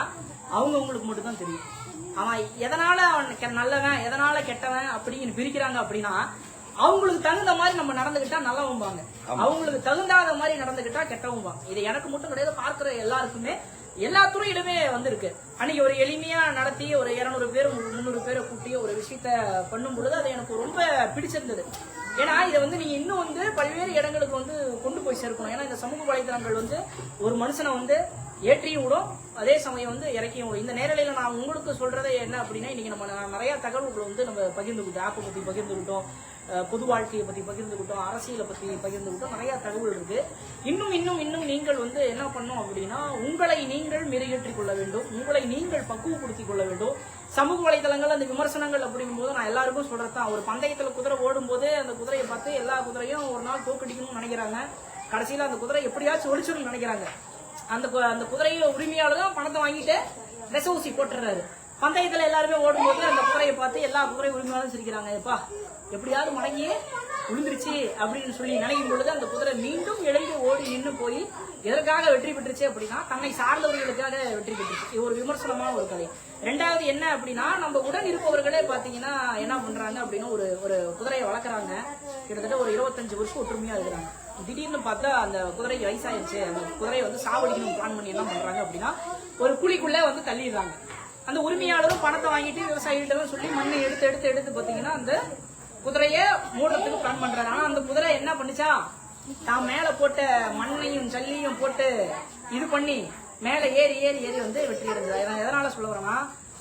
அவங்களுக்கு மட்டும் தான் தெரியும். அவன் எதனால அவன் நல்லவன் எதனால கெட்டவன் அப்படின்னு பிரிக்கிறாங்க அப்படின்னா, அவங்களுக்கு தகுந்த மாதிரி நம்ம நடந்துகிட்டா நல்லவம்பாங்க, அவங்களுக்கு தகுந்தாத மாதிரி நடந்துகிட்டா கெட்டவம்பாங்க. இது எனக்கு மட்டும் கிடையாது, பார்க்கிற எல்லாருக்குமே எல்லா துறையிலுமே வந்து இருக்கு. அன்னைக்கு ஒரு எளிமையா நடத்தி ஒரு 200 பேர் 300 பேரை கூட்டி ஒரு விஷயத்த பண்ணும் பொழுது அது எனக்கு ரொம்ப பிடிச்சிருந்தது. ஏன்னா இதை வந்து நீங்க இன்னும் வந்து பல்வேறு இடங்களுக்கு வந்து கொண்டு போய் சேர்க்கணும். ஏன்னா இந்த சமூக வலைதளங்கள் வந்து ஒரு மனுஷனை வந்து ஏற்றியும் விடும், அதே சமயம் வந்து இறக்கியும் விடும். இந்த நேரலையில நான் உங்களுக்கு சொல்றதே என்ன அப்படின்னா, இன்னைக்கு நம்ம நிறைய தகவல்களை வந்து நம்ம பகிர்ந்துக்கிட்டோம், ஆப்பை பத்தி பகிர்ந்துக்கிட்டோம், பொது வாழ்க்கையை பத்தி பகிர்ந்துக்கிட்டோம், அரசியலை பத்தி பகிர்ந்துக்கிட்டோம், நிறைய தகவல் இருக்கு. இன்னும் நீங்கள் வந்து என்ன பண்ணணும் அப்படின்னா, உங்களை நீங்கள் மெருகேற்றிக் கொள்ள வேண்டும், உங்களை நீங்கள் பக்குவப்படுத்திக் கொள்ள வேண்டும். சமூக வலைதளங்கள் அந்த விமர்சனங்கள் அப்படிங்கும் போது நான் எல்லாருக்கும் சொல்றதுதான், ஒரு பந்தயத்துல குதிரை ஓடும் போது அந்த குதிரையை பார்த்து எல்லா குதிரையும் ஒரு நாள் தோக்கடிக்கணும்னு நினைக்கிறாங்க, கடைசியில அந்த குதிரை எப்படியாச்சும் ஒழிச்சிடணும்னு நினைக்கிறாங்க. அந்த குதிரையை உரிமையாளரும் பணத்தை வாங்கிட்டு விச ஊசி போட்டுறாரு. பந்தயத்துல எல்லாருமே ஓடும்போது அந்த குதிரையை பார்த்து எல்லா குதிரை உரிமையாளரும் சிரிக்கிறாங்க, எப்பா எப்படியாவது மடங்கி விழுந்துருச்சு அப்படின்னு சொல்லி நினைக்கும் பொழுது அந்த குதிரை மீண்டும் எழுந்து ஓடி நின்று போய் எதற்காக வெற்றி பெற்றுச்சு அப்படின்னா, தன்னை சார்ந்தவர்களுக்காக வெற்றி பெற்றுச்சு. இது ஒரு விமர்சனமான ஒரு கதை. ரெண்டாவது என்ன அப்படின்னா, நம்ம உடன் இருப்பவர்களே பாத்தீங்கன்னா என்ன பண்றாங்க அப்படின்னா, ஒரு குதிரையை வளர்க்குறாங்க, கிட்டத்தட்ட ஒரு 25 வருஷம் ஒற்றுமையா இருக்கிறாங்க. திடீர்னு பார்த்தா அந்த குதிரைக்கு வயசாயிருச்சு, அந்த குதிரையை வந்து சாவடிக்கணும் பிளான் பண்ணி என்ன பண்றாங்க அப்படின்னா, ஒரு குழிக்குள்ள வந்து தள்ளிடுறாங்க. அந்த உரிமையாளரும் பணத்தை வாங்கிட்டு விவசாயிகிட்ட சொல்லி மண்ணை எடுத்து பாத்தீங்கன்னா அந்த குதிரைய மூடுறதுக்கு பிளான் பண்றாங்க. ஆனா அந்த குதிரை என்ன பண்ணுச்சா, தான் மேல போட்ட மண்ணையும் ஜல்லியும் போட்டு இது பண்ணி மேல ஏறி வந்து வெற்றி அடைஞ்சது. எதனால சொல்ல வரேன்னா,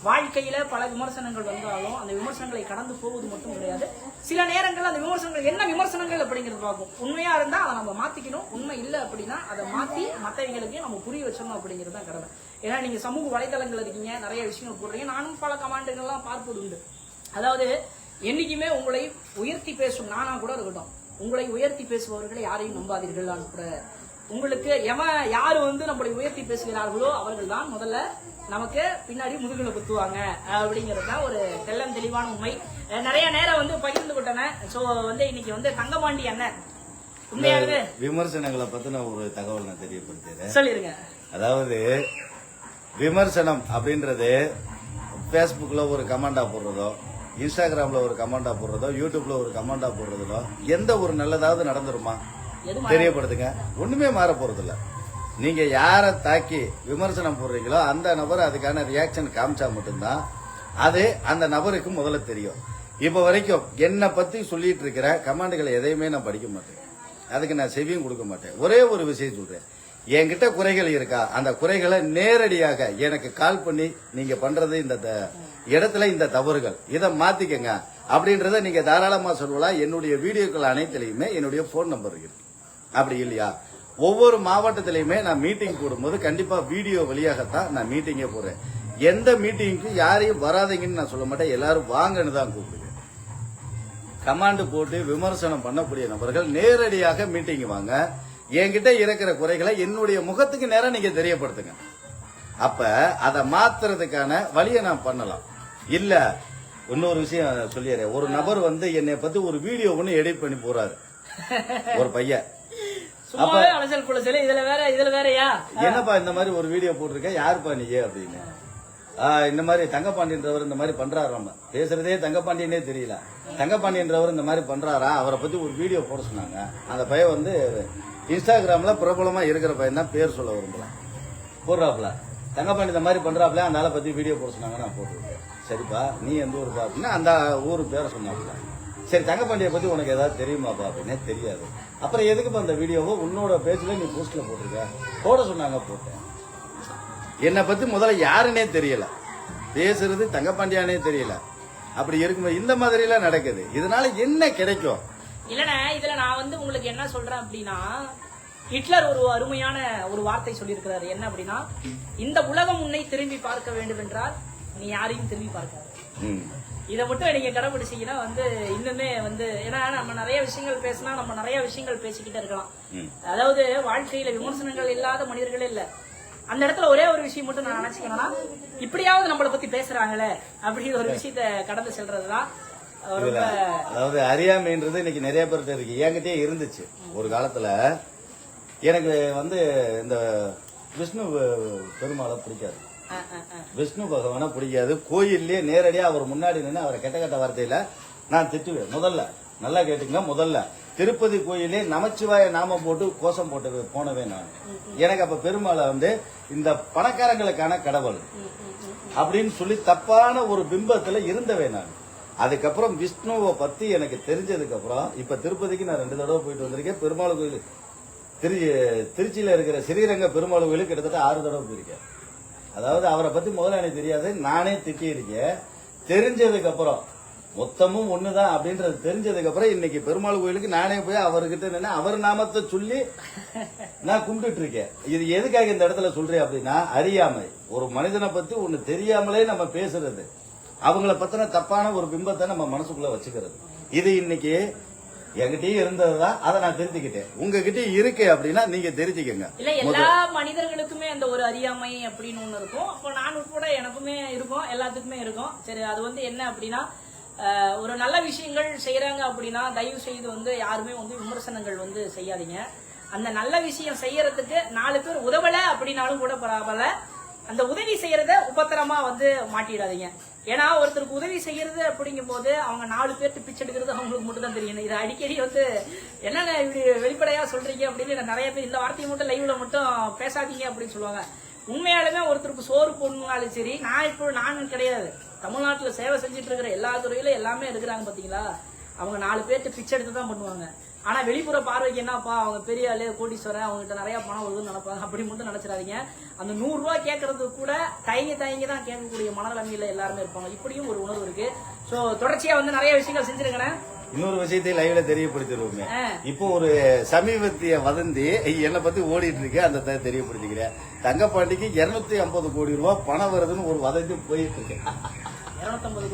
வாழ்க்கையில பல விமர்சனங்கள் வந்தாலும் அந்த விமர்சனங்களை கடந்து போவது மட்டும் கிடையாது. சில நேரங்கள் அந்த விமர்சனங்கள் என்ன விமர்சனங்கள் அப்படிங்கிறது பார்க்கும். உண்மையா இருந்தா அதை நம்ம மாத்திக்கணும், உண்மை இல்லை அப்படின்னா அதை மாத்தி மற்றவங்களுக்கு நம்ம புரிய வச்சணும் அப்படிங்கிறது தான் கடமை. ஏன்னா நீங்க சமூக வலைதளங்கள் இருக்கீங்க, நிறைய விஷயங்கள் போடுறீங்க, நானும் பல கமெண்ட்கள்லாம் பார்ப்பது உண்டு. அதாவது என்னைக்குமே உங்களை உயர்த்தி பேசும் நானா கூட இருக்கட்டும், உங்களை உயர்த்தி பேசுபவர்களை யாரையும் நம்பாதீர்கள். கூட உங்களுக்கு யாரு வந்து நம்மளை உயர்த்தி பேசுகிறார்களோ அவர்கள் தான் முதல்ல நமக்கு பின்னாடி முதுகுல குத்துவாங்க அப்படிங்கிறது தான் ஒரு தெல்லம் தெளிவான உண்மை. நிறைய நேரம் வந்து பகிர்ந்து விட்டன. சோ வந்து இன்னைக்கு வந்து தங்கபாண்டி அண்ணன் உண்மையாகவே விமர்சனங்களை பத்தின ஒரு தகவல் நான் தெரியப்படுத்துறேன், சொல்லிருங்க. அதாவது விமர்சனம் அப்படின்றது பேஸ்புக்ல ஒரு கமெண்டா போடுறதோ, இன்ஸ்டாகிராம்ல ஒரு கமெண்டா போடுறதோ, யூடியூப்ல ஒரு கமெண்டா போடுறதோ எந்த ஒரு நல்லதாவது நடந்துருமா? தெரியப்படுத்துங்க. ஒண்ணுமே மாற போறது இல்ல. நீங்க யாரை தாக்கி விமர்சனம் போடுறீங்களோ அந்த நபர் அதுக்கான ரியாக்ஷன் காமிச்சா மட்டும்தான் அது அந்த நபருக்கு முதல்ல தெரியும். இப்ப வரைக்கும் என்னை பத்தி சொல்லிட்டு இருக்கிற கமெண்ட்களை எதையுமே நான் படிக்க மாட்டேன், அதுக்கு நான் செவியும் கொடுக்க மாட்டேன். ஒரே ஒரு விஷயம் சொல்றேன், என்கிட்ட குறைகள் இருக்கா, அந்த குறைகளை நேரடியாக எனக்கு கால் பண்ணி நீங்க பண்றது இந்த இடத்துல இந்த தவறுகள் இதை மாத்திக்கங்க அப்படின்றத நீங்க தாராளமா சொல்லலாம். என்னுடைய வீடியோக்கள் அனைத்திலையுமே என்னுடைய போன் நம்பர் இருக்கு. அப்படி இல்லையா, ஒவ்வொரு மாவட்டத்திலையுமே நான் மீட்டிங் போடும்போது கண்டிப்பா வீடியோ வழியாகத்தான் நான் மீட்டிங்கே போறேன். எந்த மீட்டிங்க்கு யாரையும் வராதீங்கன்னு நான் சொல்ல மாட்டேன், எல்லாரும் வாங்கன்னு தான் கூப்பிடுவேன். கமாண்ட் போட்டு விமர்சனம் பண்ணக்கூடிய நபர்கள் நேரடியாக மீட்டிங் வாங்க, என்கிட்ட இருக்கிற குறைகளை என்னுடைய முகத்துக்கு நேரம் நீங்க தெரியப்படுத்துங்க. அப்ப அதை மாத்துறதுக்கான வழியை நான் பண்ணலாம். இல்ல இன்னொரு விஷயம் சொல்லிடுறேன். ஒரு நபர் வந்து என்னை பத்தி ஒரு வீடியோ ஒண்ணு எடிட் பண்ணி போறாரு ஒரு பையன். சும்மாவே அலசல் புலசல், இதுல வேறயா என்னப்பா இந்த மாதிரி ஒரு வீடியோ போட்டிருக்க, யாருப்பா நீ அப்படின்னு. இந்த மாதிரி தங்கப்பாண்டியன்றவர் இந்த மாதிரி பண்றாரு, நம்ம பேசுறதே தங்கப்பாண்டியனே தெரியல, தங்கப்பாண்டியன்றவர் இந்த மாதிரி பண்றாரா, அவரை பத்தி ஒரு வீடியோ போட சொன்னாங்க. அந்த பையன் வந்து இன்ஸ்டாகிராம்ல பிரபலமா இருக்கிற பையன் தான், பேர் சொல்ல விரும்பல, போடுறாப்ல தங்கப்பாண்டி இந்த மாதிரி பண்றாப்ல, அந்த ஆளை பத்தி வீடியோ போட சொன்னாங்க, நான் போட்டுருக்கேன். சரிப்பா நீ எந்த ஊருப்பா அப்படின்னா அந்த ஊரு பேரை சொன்னாப்ல. சரி தங்கப்பாண்டியை பத்தி உனக்கு ஏதாவது தெரியுமாப்பா அப்படின்னே தெரியாது. அப்புறம் எதுக்குப்பா அந்த வீடியோவை உன்னோட பேஜ்ல நீ போஸ்ட்ல போட்டிருக்க, போட சொன்னாங்க போட்டேன். என்னை பத்தி முதல்ல யாருன்னே தெரியல, பேசுறது தங்கப்பாண்டியானே தெரியல. அப்படி இருக்கும்போது இந்த மாதிரி எல்லாம் நடக்குது. இதனால என்ன கிடைக்கும்? இல்லண்ணே, இதுல நான் வந்து உங்களுக்கு என்ன சொல்றேன் அப்படின்னா, ஹிட்லர் ஒரு அருமையான ஒரு வார்த்தை சொல்லியிருக்கிறாரு. என்ன அப்படின்னா, இந்த உலகம் உன்னை திரும்பி பார்க்க வேண்டும் என்றால் நீ யாரையும் திரும்பி பார்க்காது. இதை மட்டும் நீங்க கடைபிடிச்சீங்கன்னா வந்து இன்னுமே வந்து, ஏன்னா நம்ம நிறைய விஷயங்கள் பேசினா நம்ம நிறைய விஷயங்கள் பேசிக்கிட்டே இருக்கலாம். அதாவது வாழ்க்கையில விமர்சனங்கள் இல்லாத மனிதர்களே இல்ல. அந்த இடத்துல ஒரே ஒரு விஷயம் மட்டும் நான் நினைச்சுக்கணும்னா, இப்படியாவது நம்மளை பத்தி பேசுறாங்களே அப்படிங்கிற ஒரு விஷயத்த கடந்து செல்றதுதான். அதாவது அறியாமைன்றது இன்னைக்கு நிறைய பேர்கிட்ட இருக்கு, என்கிட்டயே இருந்துச்சு ஒரு காலத்துல. எனக்கு வந்து இந்த விஷ்ணு பெருமாளை பிடிக்காது, விஷ்ணு பகவான பிடிக்காது. கோயிலே நேரடியா அவர் முன்னாடி நின்று அவரை கெட்ட கெட்ட வார்த்தையில நான் திட்டுவேன். முதல்ல நல்லா கேட்டுங்க, முதல்ல திருப்பதி கோயிலே நமச்சிவாய நாமம் போட்டு கோஷம் போட்டு போனவேன் நான். எனக்கு அப்ப பெருமாளை வந்து இந்த பணக்காரங்களுக்கான கடவுள் அப்படின்னு சொல்லி தப்பான ஒரு பிம்பத்துல இருந்தவேன் நான். அதுக்கப்புறம் விஷ்ணுவை பத்தி எனக்கு தெரிஞ்சதுக்கு அப்புறம் இப்ப திருப்பதிக்கு நான் 2 தடவை போயிட்டு வந்திருக்கேன். பெருமாள் கோயில் திருச்சியில இருக்கிற ஸ்ரீரங்க பெருமாள் கோயிலுக்கு கிட்டத்தட்ட 6 தடவை போயிருக்கேன். அதாவது அவரை பத்தி முதல்ல எனக்கு தெரியாது, நானே திட்டி இருக்கேன். தெரிஞ்சதுக்கு அப்புறம் மொத்தமும் ஒண்ணுதான் அப்படின்றது தெரிஞ்சதுக்கு அப்புறம் இன்னைக்கு பெருமாள் கோயிலுக்கு நானே போய் அவர்கிட்ட நின்று அவர் நாமத்தை சொல்லி நான் கும்பிட்டு இருக்கேன். இது எதுக்காக இந்த இடத்துல சொல்றேன் அப்படின்னா, அறியாமை. ஒரு மனிதனை பத்தி ஒண்ணு தெரியாமலே நம்ம பேசுறது, அவங்கள பத்தின தப்பான ஒரு பிம்பத்தை நம்ம மனசுக்குள்ள வச்சுக்கிறது. இது இன்னைக்கு என்கிட்டயும் இருந்ததுதான், அதை நான் தெரிஞ்சுக்கிட்டேன். உங்ககிட்ட இருக்கு அப்படின்னா நீங்க தெரிஞ்சுக்கங்க. இல்ல எல்லா மனிதர்களுக்குமே அந்த ஒரு அறியாமை அப்படின்னு ஒண்ணு இருக்கும். அப்போ நான் கூட எனக்குமே இருக்கும், எல்லாத்துக்குமே இருக்கும். சரி, அது வந்து என்ன அப்படின்னா, ஒரு நல்ல விஷயங்கள் செய்யறாங்க அப்படின்னா தயவு செய்து வந்து யாருமே வந்து விமர்சனங்கள் வந்து செய்யாதீங்க. அந்த நல்ல விஷயம் செய்யறதுக்கு 4 பேர் உதவல அப்படின்னாலும் கூட பரவாயில்ல, அந்த உதவி செய்யறத உபத்திரமா வந்து மாட்டிடாதீங்க. ஏன்னா ஒருத்தருக்கு உதவி செய்யறது அப்படிங்கும் போது அவங்க 4 பேர்த்து பிச்சை எடுக்கிறது அவங்களுக்கு மட்டும் தான் தெரியும். இதை அடிக்கடி வந்து என்னென்ன இப்படி வெளிப்படையா சொல்றீங்க அப்படின்னு நிறைய பேர் இந்த வார்த்தையை மட்டும் லைவ்ல மட்டும் பேசாதீங்க அப்படின்னு சொல்லுவாங்க. உண்மையாலுமே ஒருத்தருக்கு சோறு போடணும்னாலும் சரி, நான் கிடையாது, தமிழ்நாட்டுல சேவை செஞ்சுட்டு இருக்கிற எல்லா துறையில எல்லாமே இருக்கிறாங்க பாத்தீங்களா, அவங்க 4 பேர்த்து பிச்சை எடுத்து தான் பண்ணுவாங்க. ஆனா வெளிப்புற பார்வைக்கு என்னப்பா அவங்க பெரிய ஆளு கோடீஸ்வரன், அவங்ககிட்ட நிறைய பணம் வருதுன்னு நினைப்பாங்க. அப்படி மட்டும் நினைச்சிடாதீங்க. அந்த 100 ரூபாய் கேட்கறதுக்கு கூட தயங்கி தான் கேட்கக்கூடிய மனநிலைமையில எல்லாருமே இருப்பாங்க. இப்படியும் ஒரு உணர்வு இருக்கு. சோ தொடர்ச்சியா வந்து நிறைய விஷயங்கள் செஞ்சிருக்கிறேன். இன்னொரு விஷயத்தை லைவ்ல தெரியப்படுத்திடுவோமே. இப்போ ஒரு சமீபத்திய வதந்தி என்னை பத்தி ஓடிட்டு இருக்கு, அந்த தெரியப்படுத்திக்கிறேன். தங்கப்பாண்டிக்கு 250 கோடி ரூபாய் பணம் வருதுன்னு ஒரு வதந்தி போயிட்டு இருக்கு. 250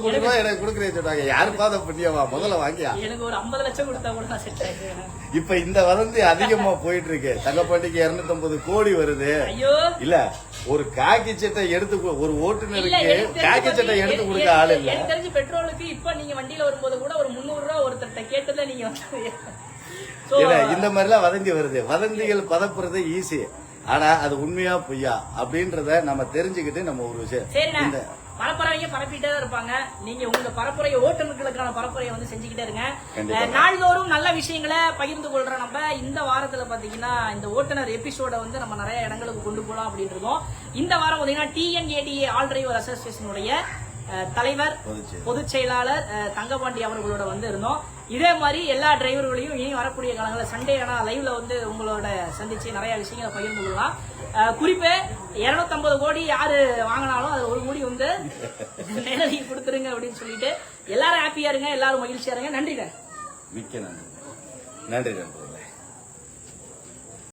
கோடி ரூபாய் எனக்கு கொடுக்குறேன்னு சொன்னாங்க. யாரு பாத பண்ணியாவா, முதல்ல வாங்கியா, எனக்கு ஒரு 50 லட்சம் கொடுத்தா கூட நான் செட் ஆயிடுவேன். இப்ப இந்த வதந்தி அதிகமா போயிட்டு இருக்கு. தங்கப்பாண்டிக்கு 250 கோடி வருது. இல்ல ஒரு காக்கி சட்டை எடுத்து, ஒரு ஓட்டுநருக்கு காக்கி சட்டை எடுத்து கொடுக்க ஆள் இல்ல. எனக்கு தெரிஞ்சு பெட்ரோலுக்கு இப்ப நீங்க வண்டியில வரும்போது கூட ஒரு 300 ரூபாய் ஒருத்தர்ட்ட கேட்டுதான் நீங்க இந்த மாதிரி எல்லாம் வதந்தி வருது. வதந்திகள் பதப்புறது ஈஸி, ஆனா அது உண்மையா பொய்யா அப்படின்றத நம்ம தெரிஞ்சுக்கிட்டு நம்ம ஒரு விஷயம் பரப்புறவங்க பரப்பிட்டே தான் இருப்பாங்க. நீங்க உங்க பரப்புரை ஓட்டுநர்களுக்கான பரப்புரையை வந்து செஞ்சுக்கிட்டே இருங்க. நாள்தோறும் நல்ல விஷயங்களை பகிர்ந்து கொள்ற நம்ம இந்த வாரத்துல பாத்தீங்கன்னா இந்த ஓட்டுநர் எபிசோட வந்து நம்ம நிறைய இடங்களுக்கு கொண்டு போலாம் அப்படின்னு இருக்கோம். இந்த வாரம் பாத்தீங்கன்னா TNADA ஆல் டிரைவர் அசோசியேஷனுடைய தலைவர் பொதுச் செயலாளர் தங்கபாண்டி அவர்களோட வந்து இருந்தோம். இதே மாதிரி எல்லா டிரைவர்களையும் இனி வரக்கூடிய காலங்களில் சண்டே ஆனா லைவ்ல வந்து உங்களோட சந்திச்சு நிறைய விஷயங்களை பகிர்ந்து கொள்ளலாம். குறிப்பே 250 கோடி யாரு வாங்கினாலும் அது 1 கோடி வந்து நேரடி கொடுத்துருங்க அப்படின்னு சொல்லிட்டு எல்லாரும் ஹாப்பியா இருங்க, எல்லாரும் மகிழ்ச்சியா இருங்க. நன்றிங்க. மிக்க நன்றி. நன்றி.